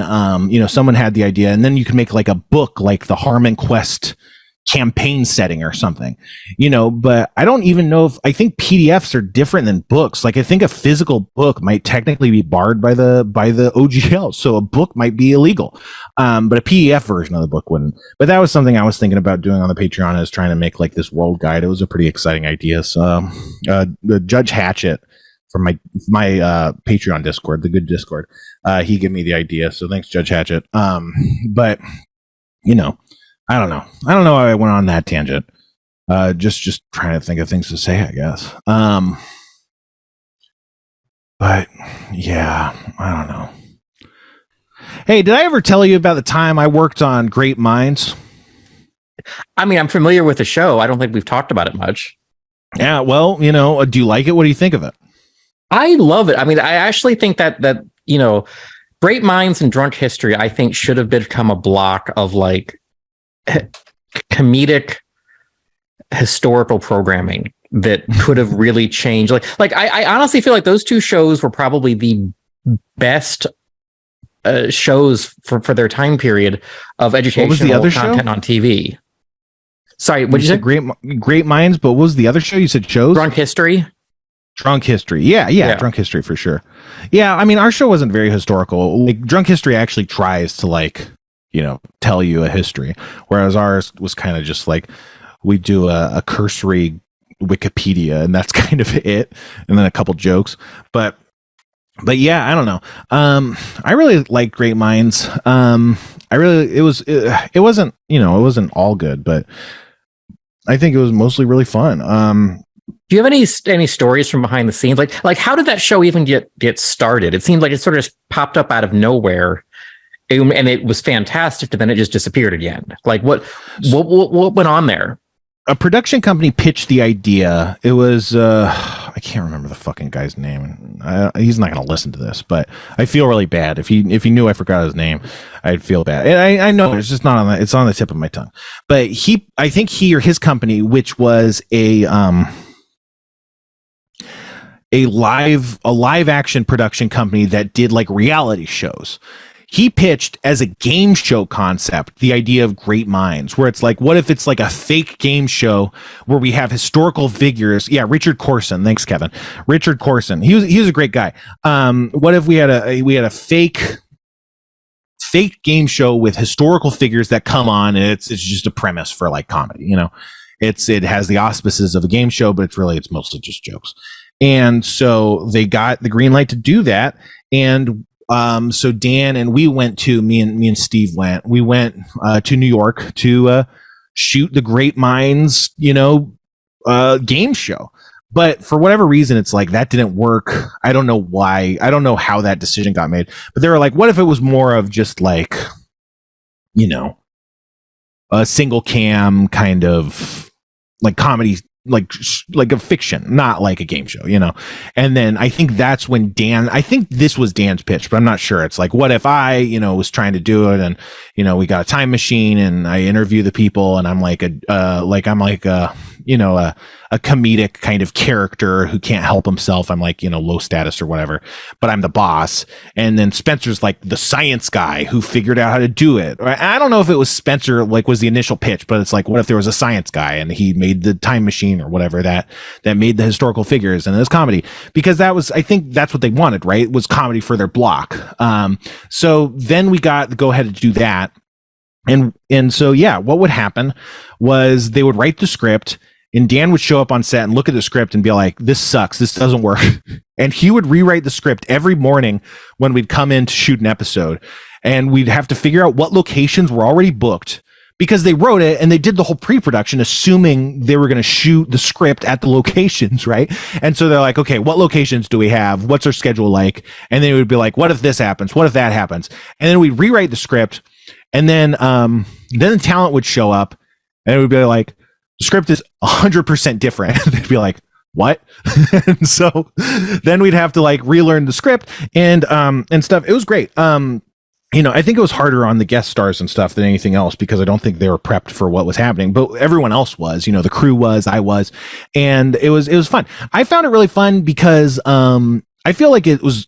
S1: someone had the idea, and then you can make like a book, like the Harmon Quest campaign setting or something, but I don't even know if, I think PDFs are different than books. Like I think a physical book might technically be barred by the OGL. So a book might be illegal. But a PDF version of the book wouldn't. But that was something I was thinking about doing on the Patreon, is trying to make like this world guide. It was a pretty exciting idea. So, the Judge Hatchet from my Patreon Discord, the good Discord, he gave me the idea. So thanks, Judge Hatchet. But I don't know why I went on that tangent. Just trying to think of things to say, I guess. But yeah, I don't know. Hey, did I ever tell you about the time I worked on Great Minds?
S2: I mean, I'm familiar with the show. I don't think we've talked about it much.
S1: Yeah, well, do you like it? What do you think of it?
S2: I love it. I mean, I actually think that Great Minds and Drunk History, I think, should have become a block of like comedic historical programming that could have really changed. Like I honestly feel like those 2 shows were probably the best shows for their time period of educational
S1: what was the other
S2: content
S1: show?
S2: On TV. Sorry, what did you say?
S1: Great Minds, but what was the other show you said? Shows?
S2: Drunk History.
S1: Drunk History. Yeah, Drunk History for sure. Yeah, I mean, our show wasn't very historical. Like Drunk History actually tries to like, tell you a history, whereas ours was kind of just like we do a cursory Wikipedia and that's kind of it, and then a couple jokes. But yeah, I don't know. I really like Great Minds. It wasn't all good, but I think it was mostly really fun.
S2: Do you have any stories from behind the scenes? Like how did that show even get started? It seemed like it sort of just popped up out of nowhere, and it was fantastic, but then it just disappeared again. Like what went on there?
S1: a production company pitched the idea. It was I can't remember the fucking guy's name. He's not going to listen to this, but I feel really bad. If he knew I forgot his name, I'd feel bad. And I know it's just not on the, it's on the tip of my tongue. But I think he or his company, which was a live action production company that did like reality shows. He pitched as a game show concept the idea of Great Minds, where it's like, what if it's like a fake game show where we have historical figures? Yeah, Richard Corson. Thanks, Kevin. Richard Corson. He was a great guy. What if we had a fake game show with historical figures that come on, and it's just a premise for like comedy, you know? It has the auspices of a game show, but it's mostly just jokes. And so they got the green light to do that, and so Dan and me and Steve went to New York to shoot the Great Minds, game show. But for whatever reason, it's like that didn't work. I don't know why. I don't know how that decision got made. But they were like, what if it was more of just like, a single cam kind of like comedy, like a fiction, not like a game show, And then I think that's when I think this was Dan's pitch, but I'm not sure. It's like, what if I, was trying to do it, and we got a time machine, and I interview the people, and I'm like a comedic kind of character who can't help himself. I'm like, low status or whatever, but I'm the boss. And then Spencer's like the science guy who figured out how to do it. I don't know if it was Spencer, like was the initial pitch, but it's like, what if there was a science guy and he made the time machine or whatever that made the historical figures, and it was comedy, because I think that's what they wanted, right? It was comedy for their block. So then we got the go ahead to do that. And so, yeah, what would happen was they would write the script, and Dan would show up on set and look at the script and be like, this sucks. This doesn't work. And he would rewrite the script every morning when we'd come in to shoot an episode. And we'd have to figure out what locations were already booked, because they wrote it and they did the whole pre-production assuming they were going to shoot the script at the locations, right? And so they're like, okay, what locations do we have? What's our schedule like? And then it would be like, what if this happens? What if that happens? And then we'd rewrite the script, and then the talent would show up, and it would be like, the script is 100% different. They'd be like, what? And so then we'd have to like relearn the script and stuff. It was great. I think it was harder on the guest stars and stuff than anything else, because I don't think they were prepped for what was happening, but everyone else was, the crew was, I was, and it was fun. I found it really fun because I feel like it was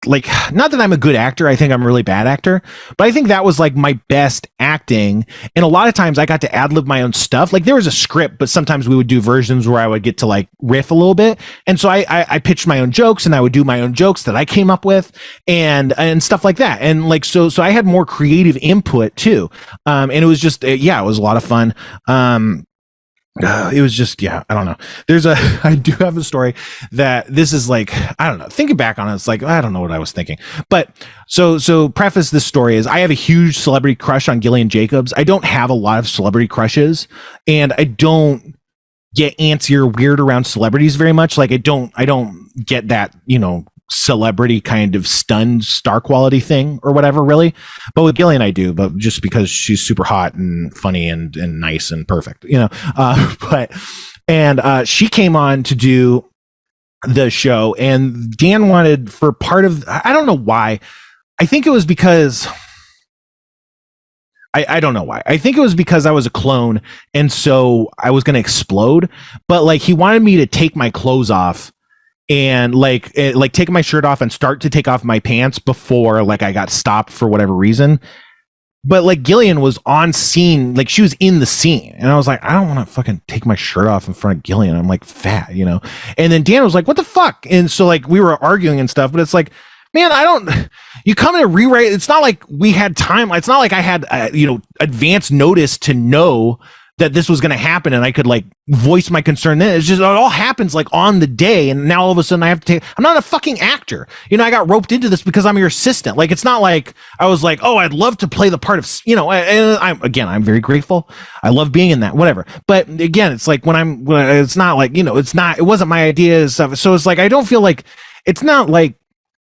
S1: like, not that I'm a good actor, I think I'm a really bad actor, but I think that was like my best acting. And a lot of times I got to ad lib my own stuff. Like there was a script, but sometimes we would do versions where I would get to like riff a little bit. And so I pitched my own jokes, and I would do my own jokes that I came up with and stuff like that. And like, so I had more creative input too. And it was just, it was a lot of fun. It was just, I don't know. I do have a story that this is like, I don't know, thinking back on it, it's like, I don't know what I was thinking. But so preface this story is I have a huge celebrity crush on Gillian Jacobs. I don't have a lot of celebrity crushes, and I don't get antsy or weird around celebrities very much. Like I don't get that, celebrity kind of stunned star quality thing or whatever, really. But with Gillian I do, but just because she's super hot and funny and nice and perfect, but she came on to do the show, and Dan wanted for part of, I don't know why. I think it was because I don't know why. I think it was because I was a clone, and so I was going to explode, but like he wanted me to take my clothes off and like taking my shirt off and start to take off my pants before like I got stopped for whatever reason. But like Gillian was on scene, like she was in the scene, and I was like, I don't want to fucking take my shirt off in front of Gillian. I'm like fat, And then Dan was like, what the fuck? And so like we were arguing and stuff, but it's like, man, you come in and rewrite. It's not like we had time. It's not like I had, advance notice to know that this was going to happen, and I could like voice my concern. Then it's just, it all happens like on the day, and now all of a sudden I have to I'm not a fucking actor. I got roped into this because I'm your assistant. Like, it's not like I was like, oh, I'd love to play the part of, and I'm very grateful. I love being in that, whatever. But again, it's like when it's not like, it wasn't my idea and stuff. So it's like, I don't feel like, it's not like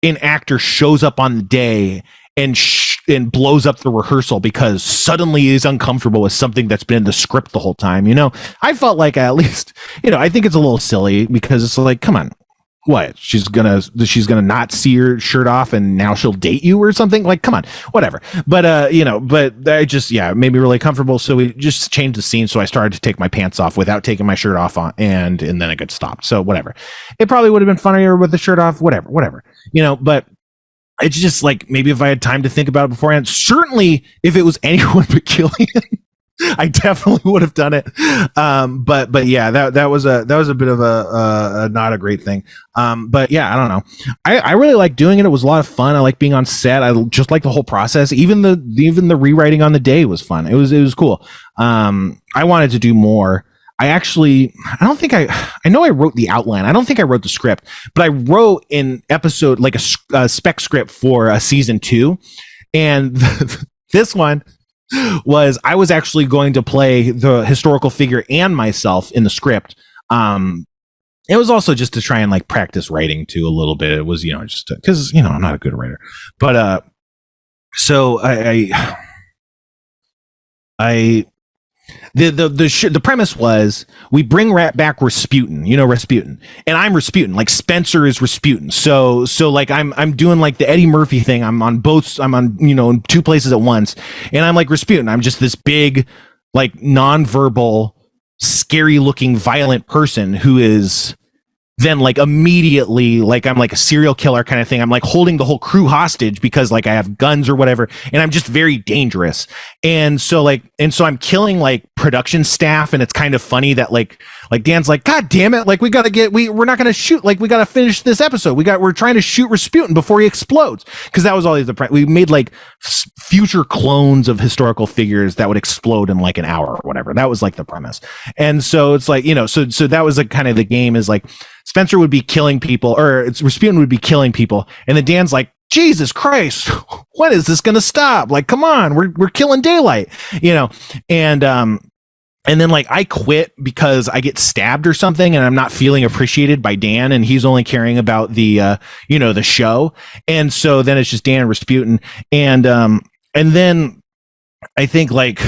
S1: an actor shows up on the day and blows up the rehearsal because suddenly he's uncomfortable with something that's been in the script the whole time. I felt like at least, I think it's a little silly because it's like, come on, what? She's gonna not see her shirt off and now she'll date you or something? Like, come on, whatever. But but I just, it made me really comfortable. So we just changed the scene. So I started to take my pants off without taking my shirt off on, and then it got stopped. So whatever. It probably would have been funnier with the shirt off, whatever. But it's just like, maybe if I had time to think about it beforehand, certainly if it was anyone but Killian, I definitely would have done it. But yeah, that was a bit of a not a great thing. But yeah, I don't know. I really like doing it. It was a lot of fun. I like being on set. I just like the whole process. Even the rewriting on the day was fun. It was cool. I wanted to do more. I know I wrote the outline. I don't think I wrote the script, but I wrote an episode, like a spec script for season 2. And this one was, I was actually going to play the historical figure and myself in the script. It was also just to try and like practice writing too a little bit. It was, just because, I'm not a good writer, but, so the premise was we bring back Rasputin, Rasputin, and I'm Rasputin, like Spencer is Rasputin. So like I'm doing like the Eddie Murphy thing. I'm on in 2 places at once, and I'm like Rasputin. I'm just this big, like nonverbal, scary looking, violent person who is then like immediately, like I'm like a serial killer kind of thing. I'm like holding the whole crew hostage because like I have guns or whatever, and I'm just very dangerous. And so I'm killing like production staff, and it's kind of funny that like Dan's like, God damn it, like we're not gonna shoot, like we gotta finish this episode. We're trying to shoot Rasputin before he explodes, because that was always we made like future clones of historical figures that would explode in like an hour or whatever. That was like the premise. And so it's like, so that was like kind of the game, is like Spencer would be killing people, or Rasputin would be killing people, and then Dan's like, Jesus Christ, when is this gonna stop? Like, come on, we're killing daylight, and then like I quit because I get stabbed or something, and I'm not feeling appreciated by Dan, and he's only caring about the the show. And so then it's just Dan and Rasputin, and then I think like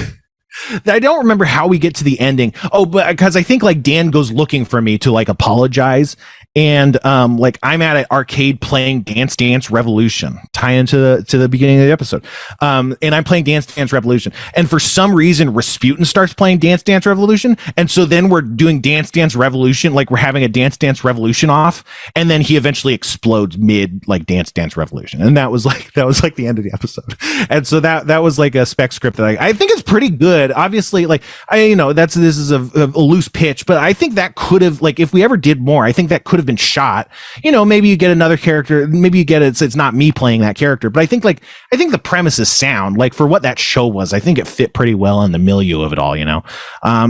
S1: I don't remember how we get to the ending. Oh, but because I think like Dan goes looking for me to like apologize. And like I'm at an arcade playing Dance Dance Revolution, tie into the beginning of the episode. And I'm playing Dance Dance Revolution. And for some reason, Rasputin starts playing Dance Dance Revolution. And so then we're doing Dance Dance Revolution, like we're having a Dance Dance Revolution off. And then he eventually explodes mid like Dance Dance Revolution. And that was like the end of the episode. And so that was like a spec script that I think is pretty good. Obviously, like this is a loose pitch, but I think that could have, like, if we ever did more, I think that could have been shot. Maybe you get another character, maybe you get it's not me playing that character, but I think the premise is sound. Like for what that show was, I think it fit pretty well in the milieu of it all,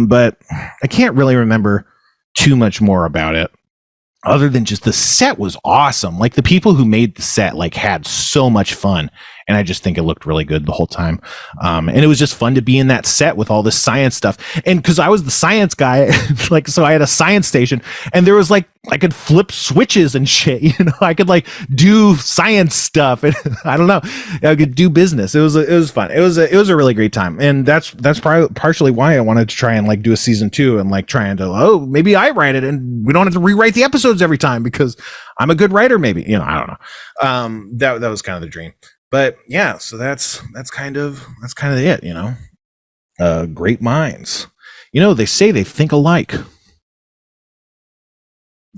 S1: but I can't really remember too much more about it other than just the set was awesome. Like the people who made the set like had so much fun, and I just think it looked really good the whole time. And it was just fun to be in that set with all this science stuff. And because I was the science guy, like, so I had a science station, and there was like, I could flip switches and shit, I could like do science stuff, and I don't know, I could do business. It was fun. It was a really great time. And that's probably partially why I wanted to try and like do a season 2 and like trying to, maybe I write it and we don't have to rewrite the episodes every time because I'm a good writer, maybe, I don't know. That was kind of the dream. But yeah, so that's kind of it, great minds. They say they think alike.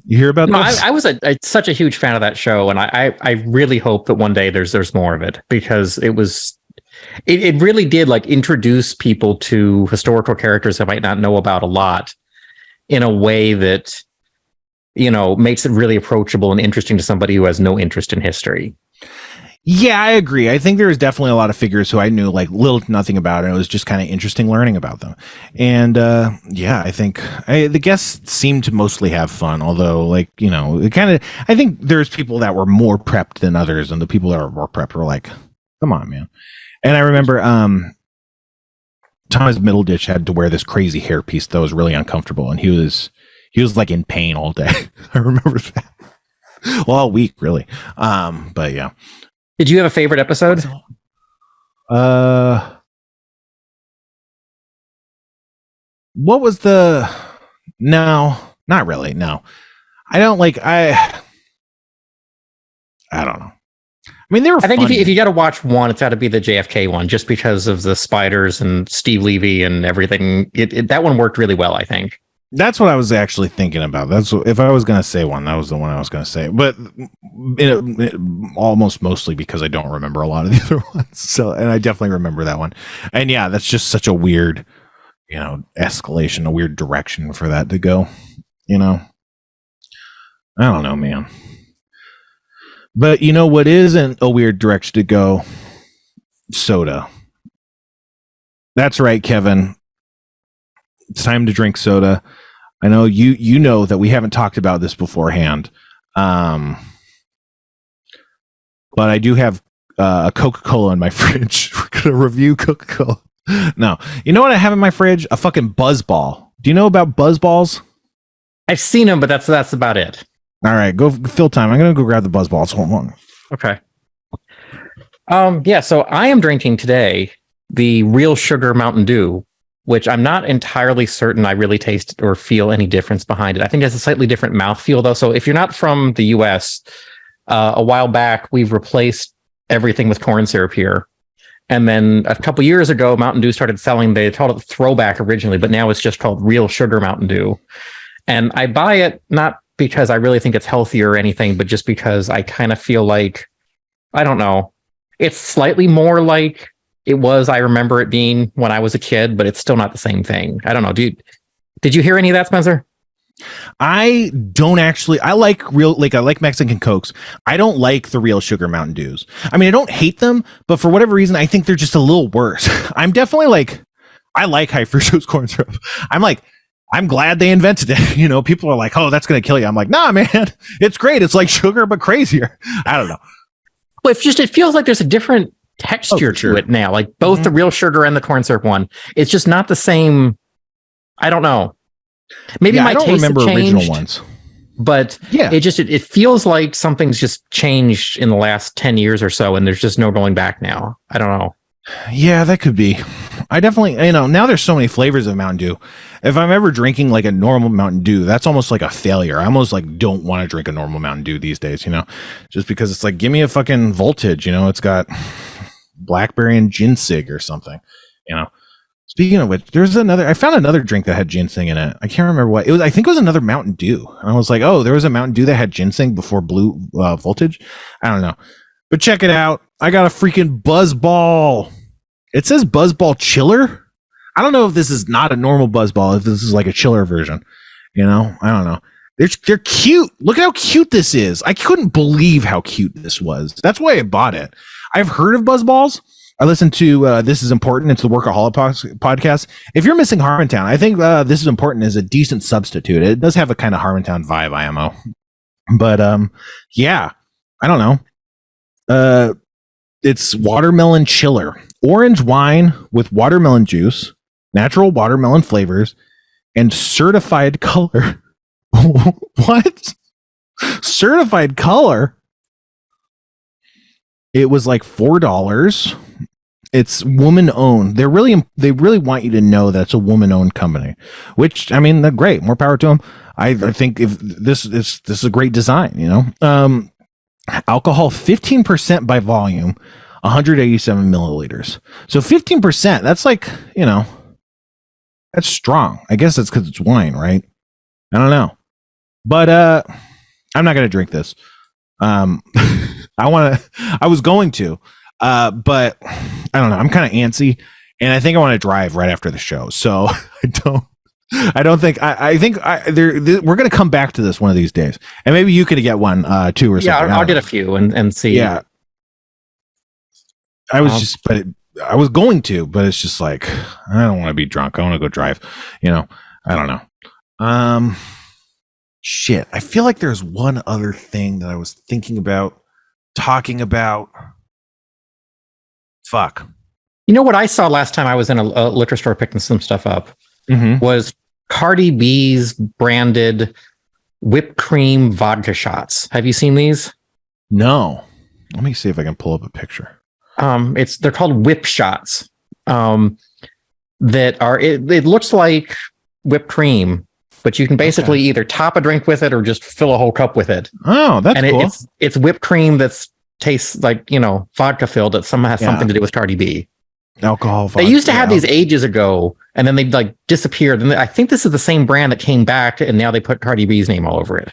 S1: You hear about this?
S2: I was such a huge fan of that show, and I really hope that one day there's more of it, because it really did like introduce people to historical characters that might not know about a lot in a way that makes it really approachable and interesting to somebody who has no interest in history.
S1: Yeah, I agree. I think there was definitely a lot of figures who I knew like little to nothing about, and it was just kind of interesting learning about them. And I think the guests seemed to mostly have fun, although like, I think there's people that were more prepped than others, and the people that were more prepped were like, come on, man. And I remember Thomas Middleditch had to wear this crazy hairpiece that was really uncomfortable, and he was like in pain all day. I remember that. Well, all week, really. But yeah.
S2: Did you have a favorite episode?
S1: What was the? No, not really. No, I don't like. I don't know. I mean, they were.
S2: I think if you got to watch one, it's got to be the JFK one, just because of the spiders and Steve Levy and everything. That one worked really well, I think.
S1: That's what I was actually thinking about. That's if I was going to say one, that was the one I was going to say. But almost mostly because I don't remember a lot of the other ones. So, and I definitely remember that one. And yeah, that's just such a weird, escalation, a weird direction for that to go. I don't know, man. But what isn't a weird direction to go? Soda. That's right, Kevin. It's time to drink soda. I know you know that we haven't talked about this beforehand. But I do have a Coca-Cola in my fridge. We're going to review Coca-Cola. No. You know what I have in my fridge? A fucking Buzz Ball. Do you know about Buzz Balls?
S2: I've seen them, but that's about it.
S1: All right, go fill time. I'm going to go grab the Buzz Balls. Hold on.
S2: Okay. So I am drinking today the Real Sugar Mountain Dew, which I'm not entirely certain I really taste or feel any difference behind it. I think it has a slightly different mouthfeel, though. So if you're not from the US, a while back, we've replaced everything with corn syrup here. And then a couple years ago, Mountain Dew started selling, they called it Throwback originally, but now it's just called Real Sugar Mountain Dew. And I buy it not because I really think it's healthy or anything, but just because I kind of feel like, I don't know, it's slightly more like it was, I remember it being when I was a kid, but it's still not the same thing. I don't know. Did you hear any of that, Spencer?
S1: I don't actually. I like Mexican Cokes. I don't like the Real Sugar Mountain Dews. I mean, I don't hate them, but for whatever reason, I think they're just a little worse. I'm definitely I like high fructose corn syrup. I'm glad they invented it. People are like, oh, that's going to kill you. I'm like, nah, man, it's great. It's like sugar, but crazier. I don't know.
S2: Well, it feels like there's a different texture to it now. Like both the Real Sugar and the corn syrup one. It's just not the same. I don't know. Maybe my taste remember changed, original ones, but it feels like something's just changed in the last 10 years or so, and there's just no going back now. I don't know.
S1: Yeah, that could be. I definitely, now there's so many flavors of Mountain Dew. If I'm ever drinking like a normal Mountain Dew, that's almost like a failure. I almost don't want to drink a normal Mountain Dew these days, just because it's like, give me a fucking voltage, it's got blackberry and ginseng or something, Speaking of which, I found another drink that had ginseng in it. I can't remember what it was. I think it was another Mountain Dew. And I was like, oh, there was a Mountain Dew that had ginseng before blue voltage. I don't know. But check it out. I got a freaking Buzz Ball. It says Buzz Ball Chiller. I don't know if this is not a normal Buzz Ball, if this is like a chiller version. I don't know. They're cute. Look at how cute this is. I couldn't believe how cute this was. That's why I bought it. I've heard of Buzz Balls. I listened to This Is Important. It's the Workaholic podcast. If you're missing Harmontown, I think This Is Important is a decent substitute. It does have a kind of Harmontown vibe, IMO. But yeah, I don't know. It's watermelon chiller. Orange wine with watermelon juice, natural watermelon flavors, and certified color. What? Certified color? It was like $4. It's woman owned. They really want you to know that it's a woman owned company, which, I mean, they're great. More power to them. I think if this is a great design, alcohol 15% by volume, 187 milliliters. So 15%, that's like, that's strong. I guess that's because it's wine, right? I don't know. But I'm not going to drink this. I was going to. But I don't know. I'm kind of antsy, and I think I want to drive right after the show. So I think we're going to come back to this one of these days, and maybe you could get one too or something.
S2: Yeah, I'll get a few and see.
S1: Yeah, I was going to, but it's just like, I don't want to be drunk. I want to go drive. I don't know. Shit. I feel like there's one other thing that I was thinking about talking about. Fuck.
S2: You know what I saw last time I was in a liquor store picking some stuff up was Cardi B's branded whipped cream vodka shots. Have you seen these?
S1: No. Let me see if I can pull up a picture.
S2: They're called whip shots. That are it looks like whipped cream, but you can basically either top a drink with it or just fill a whole cup with it.
S1: Oh, that's cool.
S2: It's whipped cream that's tastes like, vodka filled. That somehow has something to do with Cardi B.
S1: Alcohol.
S2: They used to have these ages ago, and then they like disappeared. And I think this is the same brand that came back, and now they put Cardi B's name all over it.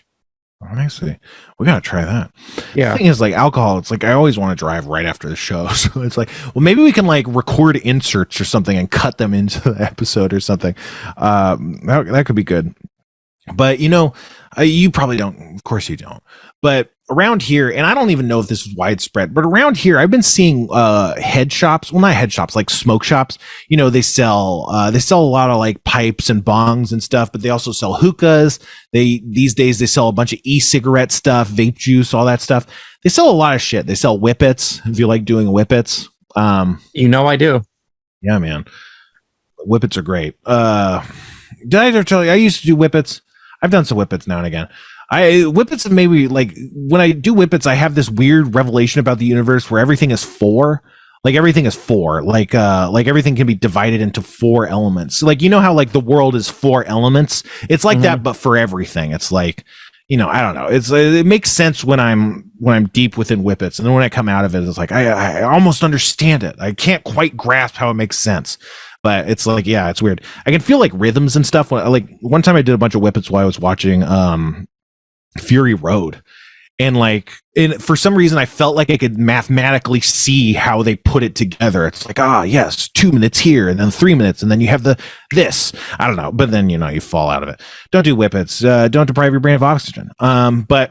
S1: Let me see. We gotta try that.
S2: Yeah.
S1: The thing is, like, alcohol, it's like I always want to drive right after the show. So it's like, well, maybe we can like record inserts or something and cut them into the episode or something. That could be good. But you probably don't. Of course you don't. But around here, and I don't even know if this is widespread, but around here, I've been seeing head shops. Well, not head shops, like smoke shops. They sell a lot of like pipes and bongs and stuff, but they also sell hookahs. These days they sell a bunch of e-cigarette stuff, vape juice, all that stuff. They sell a lot of shit. They sell whippets. If you like doing whippets,
S2: I do.
S1: Yeah, man, whippets are great. Did I ever tell you I used to do whippets? I've done some whippets now and again. Whippets, maybe like when I do whippets, I have this weird revelation about the universe where everything is four. Like everything is four. Like everything can be divided into four elements. Like how like the world is four elements. It's like that, but for everything. It's like I don't know. It makes sense when I'm deep within whippets, and then when I come out of it, it's like I almost understand it. I can't quite grasp how it makes sense. But it's like, yeah, it's weird. I can feel like rhythms and stuff. Like one time I did a bunch of whippets while I was watching Fury Road, and for some reason I felt like I could mathematically see how they put it together. It's like, yes, 2 minutes here and then 3 minutes and then you have this. I don't know, but then you fall out of it. Don't do whippets. Don't deprive your brain of oxygen. But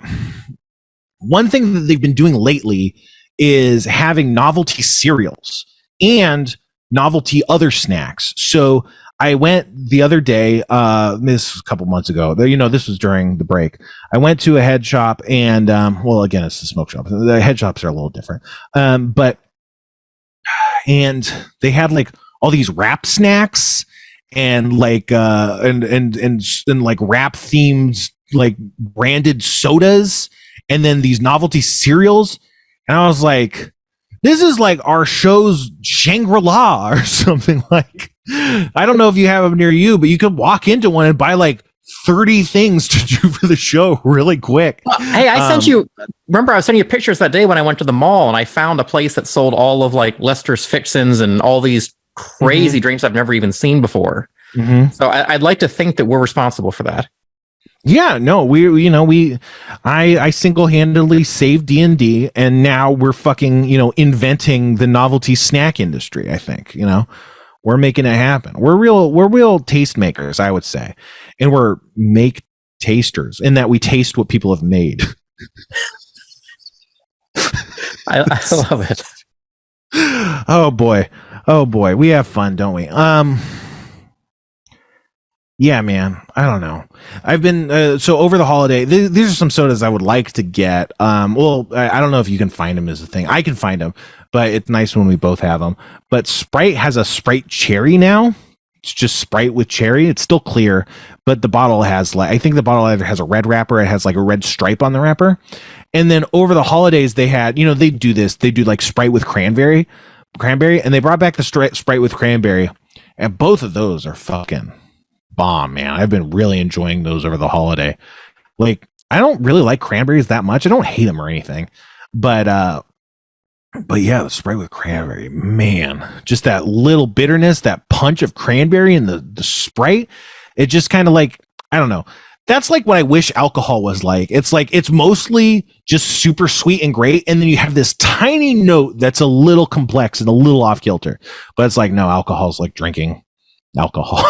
S1: one thing that they've been doing lately is having novelty cereals and novelty other snacks. So I went the other day, this was a couple months ago, this was during the break. I went to a head shop and, again, it's the smoke shop. The head shops are a little different. And they had like all these wrap snacks and like, and like wrap themed, like branded sodas, and then these novelty cereals. And I was like, this is like our show's Shangri-La or something. Like, I don't know if you have them near you, but you could walk into one and buy like 30 things to do for the show really quick.
S2: Hey, I sent you, remember I was sending you pictures that day when I went to the mall and I found a place that sold all of like Lester's Fixins and all these crazy drinks I've never even seen before. So I'd like to think that we're responsible for that.
S1: Yeah, no, I single-handedly saved D&D, and now we're fucking, inventing the novelty snack industry. I think, we're making it happen. We're real tastemakers, I would say. And we're make tasters in that we taste what people have made.
S2: I love it.
S1: Oh boy. We have fun, don't we? Yeah, man. I don't know. I've been so over the holiday. These are some sodas I would like to get. I don't know if you can find them as a thing. I can find them, but it's nice when we both have them. But Sprite has a Sprite Cherry now. It's just Sprite with cherry. It's still clear, but the bottle has I think the bottle either has a red wrapper. It has like a red stripe on the wrapper. And then over the holidays, they had they do this. They do like Sprite with cranberry, and they brought back the Sprite with cranberry, and both of those are fucking bomb, man. I've been really enjoying those over the holiday. Like, I don't really like cranberries that much. I don't hate them or anything, but yeah, the Sprite with cranberry, man, just that little bitterness, that punch of cranberry in the Sprite. It just kind of like, I don't know. That's like what I wish alcohol was like. It's like, it's mostly just super sweet and great. And then you have this tiny note that's a little complex and a little off kilter, but it's like, no, alcohol's like drinking alcohol.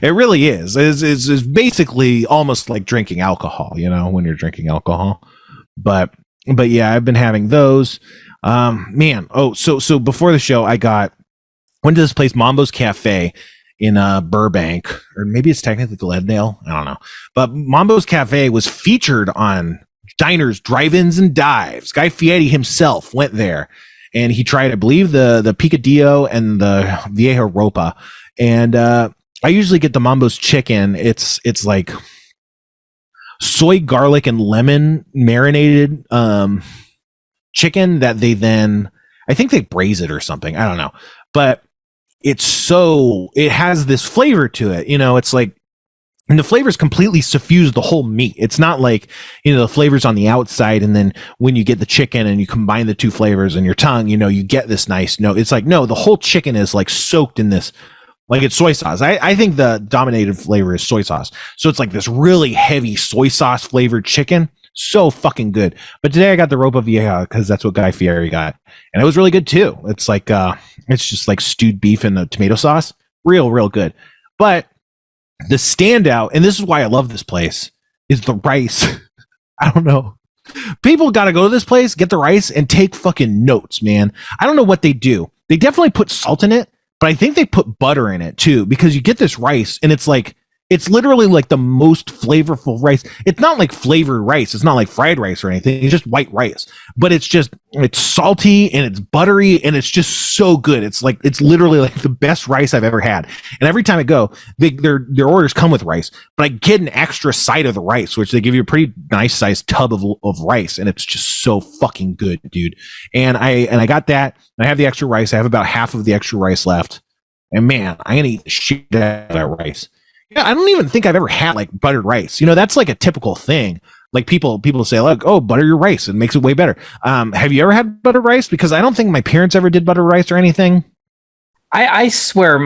S1: It really is. It's basically almost like drinking alcohol, when you're drinking alcohol. But yeah, I've been having those. Man. Oh, so before the show, went to this place, Mambo's Cafe in Burbank, or maybe it's technically Glendale. I don't know. But Mambo's Cafe was featured on Diners, Drive-Ins, and Dives. Guy Fieri himself went there, and he tried, I believe, the Picadillo and the Vieja Ropa. And I usually get the Mambo's chicken. It's like soy, garlic, and lemon marinated chicken that they then, I think they braise it or something. I don't know, but it has this flavor to it. It's like, and the flavors completely suffuse the whole meat. It's not like, the flavors on the outside, and then when you get the chicken and you combine the two flavors in your tongue, you get this nice, no, it's like, no, the whole chicken is like soaked in this, like it's soy sauce. I think the dominated flavor is soy sauce. So it's like this really heavy soy sauce flavored chicken. So fucking good. But today I got the Ropa Vieja because that's what Guy Fieri got. And it was really good too. It's like, it's just like stewed beef in the tomato sauce. Real good. But the standout, and this is why I love this place, is the rice. I don't know. People got to go to this place, get the rice, and take fucking notes, man. I don't know what they do. They definitely put salt in it, but I think they put butter in it too, because you get this rice, and it's like, it's literally like the most flavorful rice. It's not like flavored rice. It's not like fried rice or anything. It's just white rice, but it's salty and it's buttery and it's just so good. It's literally like the best rice I've ever had. And every time I go, their orders come with rice, but I get an extra side of the rice, which they give you a pretty nice sized tub of rice. And it's just so fucking good, dude. And I got that. And I have the extra rice. I have about half of the extra rice left. And man, I'm going to eat the shit out of that rice. Yeah, I don't even think I've ever had like buttered rice. That's like a typical thing. Like people say, like, oh, butter your rice. It makes it way better. Have you ever had buttered rice? Because I don't think my parents ever did buttered rice or anything.
S2: I swear,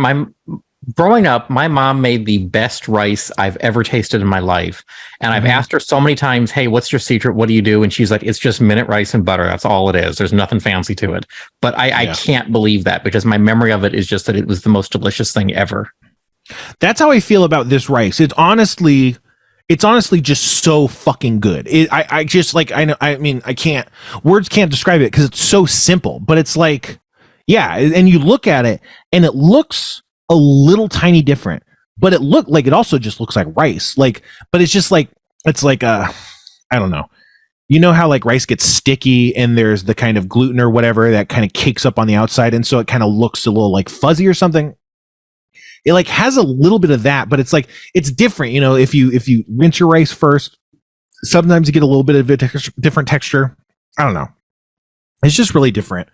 S2: growing up, my mom made the best rice I've ever tasted in my life. And I've asked her so many times, hey, what's your secret? What do you do? And she's like, it's just minute rice and butter. That's all it is. There's nothing fancy to it. But I can't believe that, because my memory of it is just that it was the most delicious thing ever.
S1: That's how I feel about this rice. It's honestly just so fucking good. I just like, words can't describe it because it's so simple, but it's like, yeah. And you look at it and it looks a little tiny different, but it also just looks like rice. Like, but it's just like, I don't know. You know how like rice gets sticky and there's the kind of gluten or whatever that kind of cakes up on the outside. And so it kind of looks a little like fuzzy or something. It like has a little bit of that, but it's like, it's different. If you rinse your rice first, sometimes you get a little bit of a different texture. I don't know. It's just really different.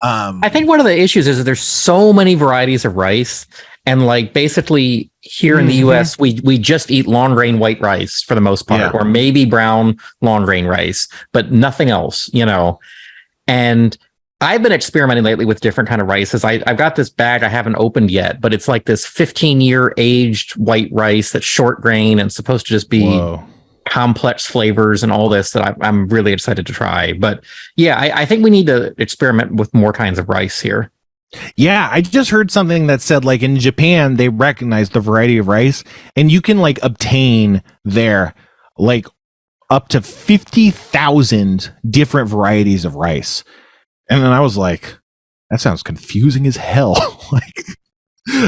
S2: I think one of the issues is that there's so many varieties of rice, and like basically here in the US, we just eat long grain white rice for the most part, or maybe brown long grain rice, but nothing else, and I've been experimenting lately with different kind of rices. I've got this bag I haven't opened yet, but it's like this 15-year aged white rice that's short grain and supposed to just be complex flavors and all this that I'm really excited to try. But yeah, I think we need to experiment with more kinds of rice here.
S1: Yeah, I just heard something that said like in Japan, they recognize the variety of rice and you can like obtain there like up to 50,000 different varieties of rice. And then I was like, that sounds confusing as hell. Like,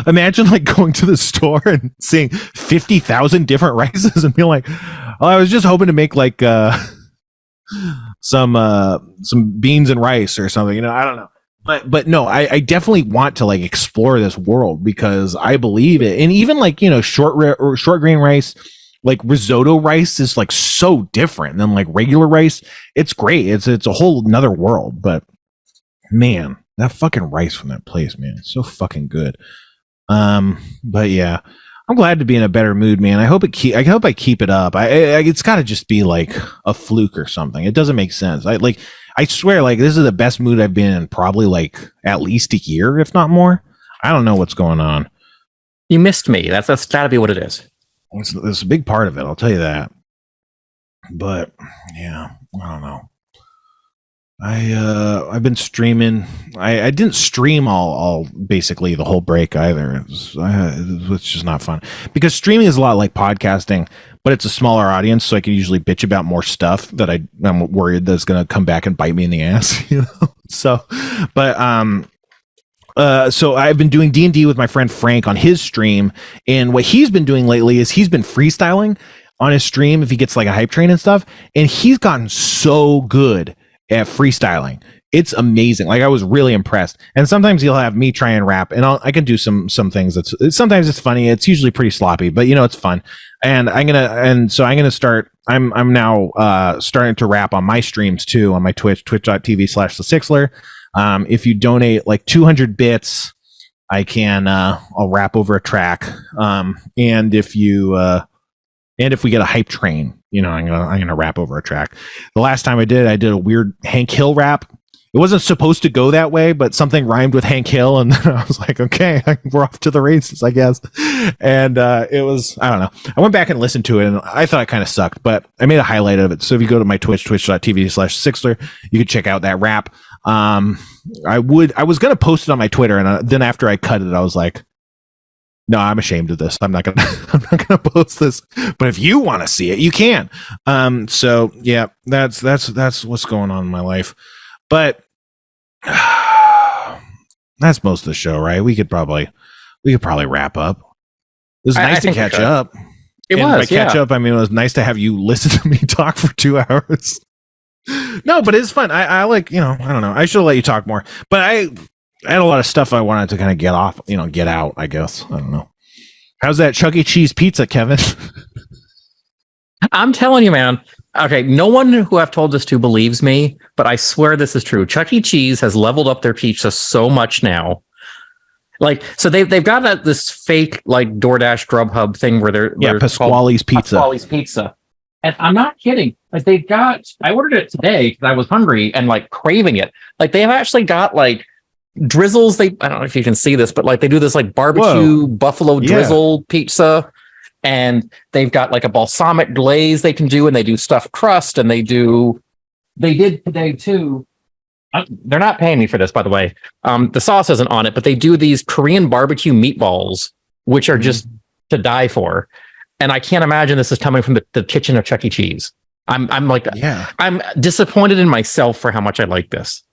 S1: imagine like going to the store and seeing 50,000 different rices and being like, oh, I was just hoping to make like some beans and rice or something. I don't know. But no, I definitely want to like explore this world because I believe it. And even like, short grain rice, like risotto rice is like so different than like regular rice. It's great. It's a whole nother world, but man, that fucking rice from that place, man, it's so fucking good. But yeah, I'm glad to be in a better mood, man. I hope I keep it up. It's got to just be like a fluke or something. It doesn't make sense. I swear, like this is the best mood I've been in probably like at least a year, if not more. I don't know what's going on.
S2: You missed me. That's got to be what it is.
S1: It's a big part of it. I'll tell you that. But yeah, I don't know. I've been streaming. I didn't stream all basically the whole break either. It's just not fun because streaming is a lot like podcasting, but it's a smaller audience, so I can usually bitch about more stuff that I'm worried that's gonna come back and bite me in the ass. So, but so I've been doing D&D with my friend Frank on his stream, and what he's been doing lately is he's been freestyling on his stream if he gets like a hype train and stuff, and he's gotten so good at freestyling. It's amazing. Like I was really impressed. And sometimes he'll have me try and rap, and I can do some things. Sometimes it's funny. It's usually pretty sloppy, but it's fun. And I'm gonna start I'm now starting to rap on my streams too, on my twitch.tv/thesixler. If you donate like 200 bits, I can I'll rap over a track. And if we get a hype train, I'm gonna rap over a track. The last time I did a weird Hank Hill rap. It wasn't supposed to go that way, but something rhymed with Hank Hill, and then I was like, okay, we're off to the races, I guess. And it was, I don't know. I went back and listened to it, and I thought it kind of sucked, but I made a highlight of it. So if you go to my twitch.tv/Sixler, you could check out that rap. I was gonna post it on my Twitter, and then after I cut it, I was like, no, I'm ashamed of this. I'm not gonna post this. But if you want to see it, you can. So yeah, that's what's going on in my life. But that's most of the show, right? We could probably wrap up. It was nice to catch up.
S2: It was,
S1: by catch up, I mean, it was nice to have you listen to me talk for 2 hours. No, but it's fun. I like, I don't know. I should have let you talk more. But I had a lot of stuff I wanted to kind of get off, get out, I guess. I don't know. How's that Chuck E. Cheese pizza, Kevin?
S2: I'm telling you, man. Okay, no one who I've told this to believes me, but I swear this is true. Chuck E. Cheese has leveled up their pizza so much now. Like, so they've got this fake like DoorDash Grubhub thing where they're
S1: Pasquale's Pizza.
S2: Pasquale's Pizza, and I'm not kidding. Like I ordered it today because I was hungry and like craving it. Like they have actually got like drizzles. I don't know if you can see this, but like they do this like barbecue buffalo drizzle pizza. And they've got like a balsamic glaze they can do, and they do stuffed crust, and they did today too. They're not paying me for this, by the way. The sauce isn't on it, but they do these Korean barbecue meatballs, which are just to die for. And I can't imagine this is coming from the kitchen of Chuck E. Cheese. I'm disappointed in myself for how much I like this.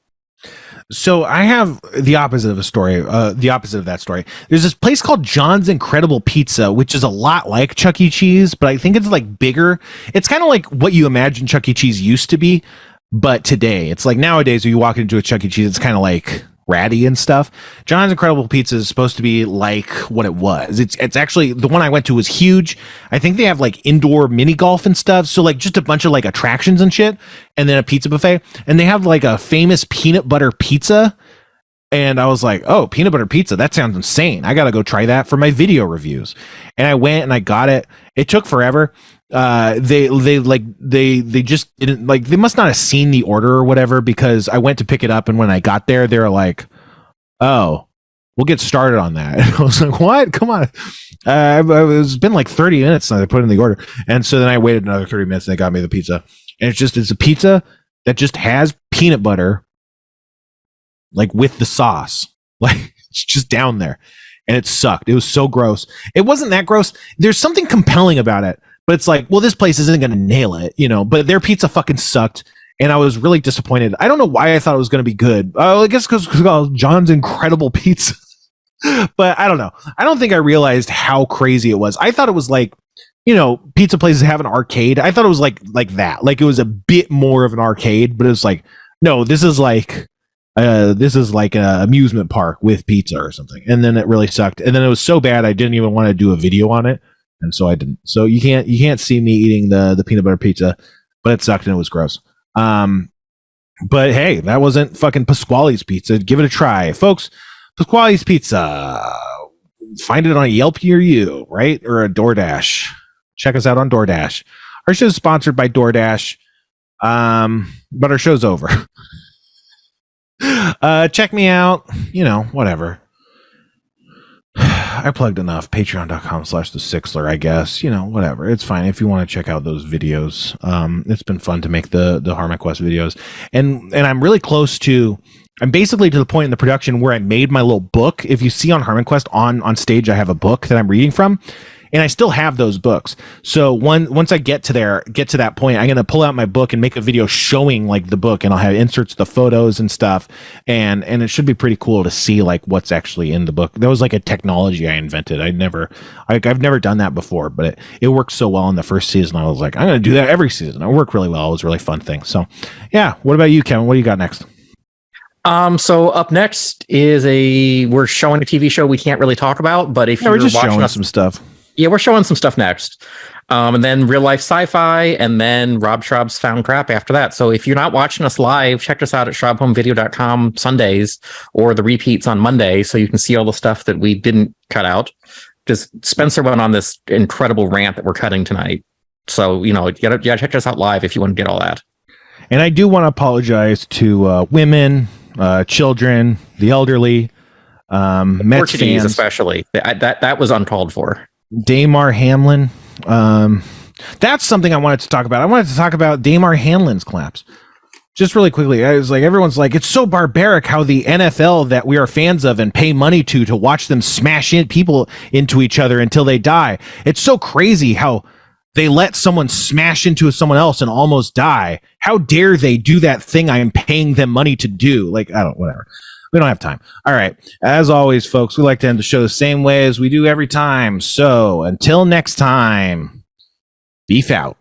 S1: So I have the opposite of that story. There's this place called John's Incredible Pizza, which is a lot like Chuck E. Cheese, but I think it's like bigger. It's kind of like what you imagine Chuck E. Cheese used to be, but today it's like nowadays when you walk into a Chuck E. Cheese, it's kind of like ratty and stuff. John's Incredible Pizza is supposed to be like what it was. It's actually, the one I went to was huge. I think they have like indoor mini golf and stuff. So like just a bunch of like attractions and shit, and then a pizza buffet. And they have like a famous peanut butter pizza. And I was like, oh, peanut butter pizza, that sounds insane. I gotta go try that for my video reviews. And I went and I got it. It took forever. They just didn't, like, they must not have seen the order or whatever, because I went to pick it up, and when I got there, they were like, oh, we'll get started on that. And I was like, what? Come on. It's been like 30 minutes since I put in the order. And so then I waited another 30 minutes and they got me the pizza. And it's a pizza that just has peanut butter, like with the sauce. Like it's just down there. And it sucked. It was so gross. It wasn't that gross. There's something compelling about it. But it's like, well, this place isn't going to nail it, but their pizza fucking sucked. And I was really disappointed. I don't know why I thought it was going to be good. I guess because it's called John's Incredible Pizza. But I don't know. I don't think I realized how crazy it was. I thought it was like, pizza places have an arcade. I thought it was like that. Like it was a bit more of an arcade, but it was like, no, this is like an amusement park with pizza or something. And then it really sucked. And then it was so bad I didn't even want to do a video on it. And so I didn't. So you can't see me eating the peanut butter pizza, but it sucked and it was gross. But hey, that wasn't fucking Pasquale's Pizza. Give it a try, folks. Pasquale's Pizza. Find it on a Yelp near you, right? Or a DoorDash. Check us out on DoorDash. Our show is sponsored by DoorDash. But our show's over. Check me out. Whatever. I plugged enough. Patreon.com/thesixler, I guess. Whatever. It's fine if you want to check out those videos. It's been fun to make the Harmon Quest videos. And I'm really close to, I'm basically to the point in the production where I made my little book. If you see on Harmon Quest on stage, I have a book that I'm reading from. And I still have those books. So once I get to that point, I'm going to pull out my book and make a video showing like the book, and I'll have inserts, the photos and stuff. And it should be pretty cool to see like what's actually in the book. That was like a technology I invented. I've never done that before, but it worked so well in the first season. I was like, I'm going to do that every season. It worked really well. It was a really fun thing. So yeah. What about you, Kevin? What do you got next?
S2: So up next is we're showing a TV show we can't really talk about, but if you're
S1: just
S2: watching
S1: showing some stuff.
S2: Yeah, we're showing some stuff next. And then Real Life Sci-Fi, and then Rob Schraub's Found Crap after that. So if you're not watching us live, check us out at SchraubHomeVideo.com Sundays, or the repeats on Monday, so you can see all the stuff that we didn't cut out. Just Spencer went on this incredible rant that we're cutting tonight. So, you gotta check us out live if you want to get all that.
S1: And I do want to apologize to women, children, the elderly, Mets
S2: Portuguese
S1: fans,
S2: especially. That was uncalled for.
S1: Damar Hamlin. That's something I wanted to talk about. I wanted to talk about Damar Hamlin's collapse. Just really quickly, I was like, everyone's like, it's so barbaric how the NFL that we are fans of and pay money to watch them smash people into each other until they die. It's so crazy how they let someone smash into someone else and almost die. How dare they do that thing I am paying them money to do? Like, whatever. We don't have time. All right. As always, folks, we like to end the show the same way as we do every time. So until next time, beef out.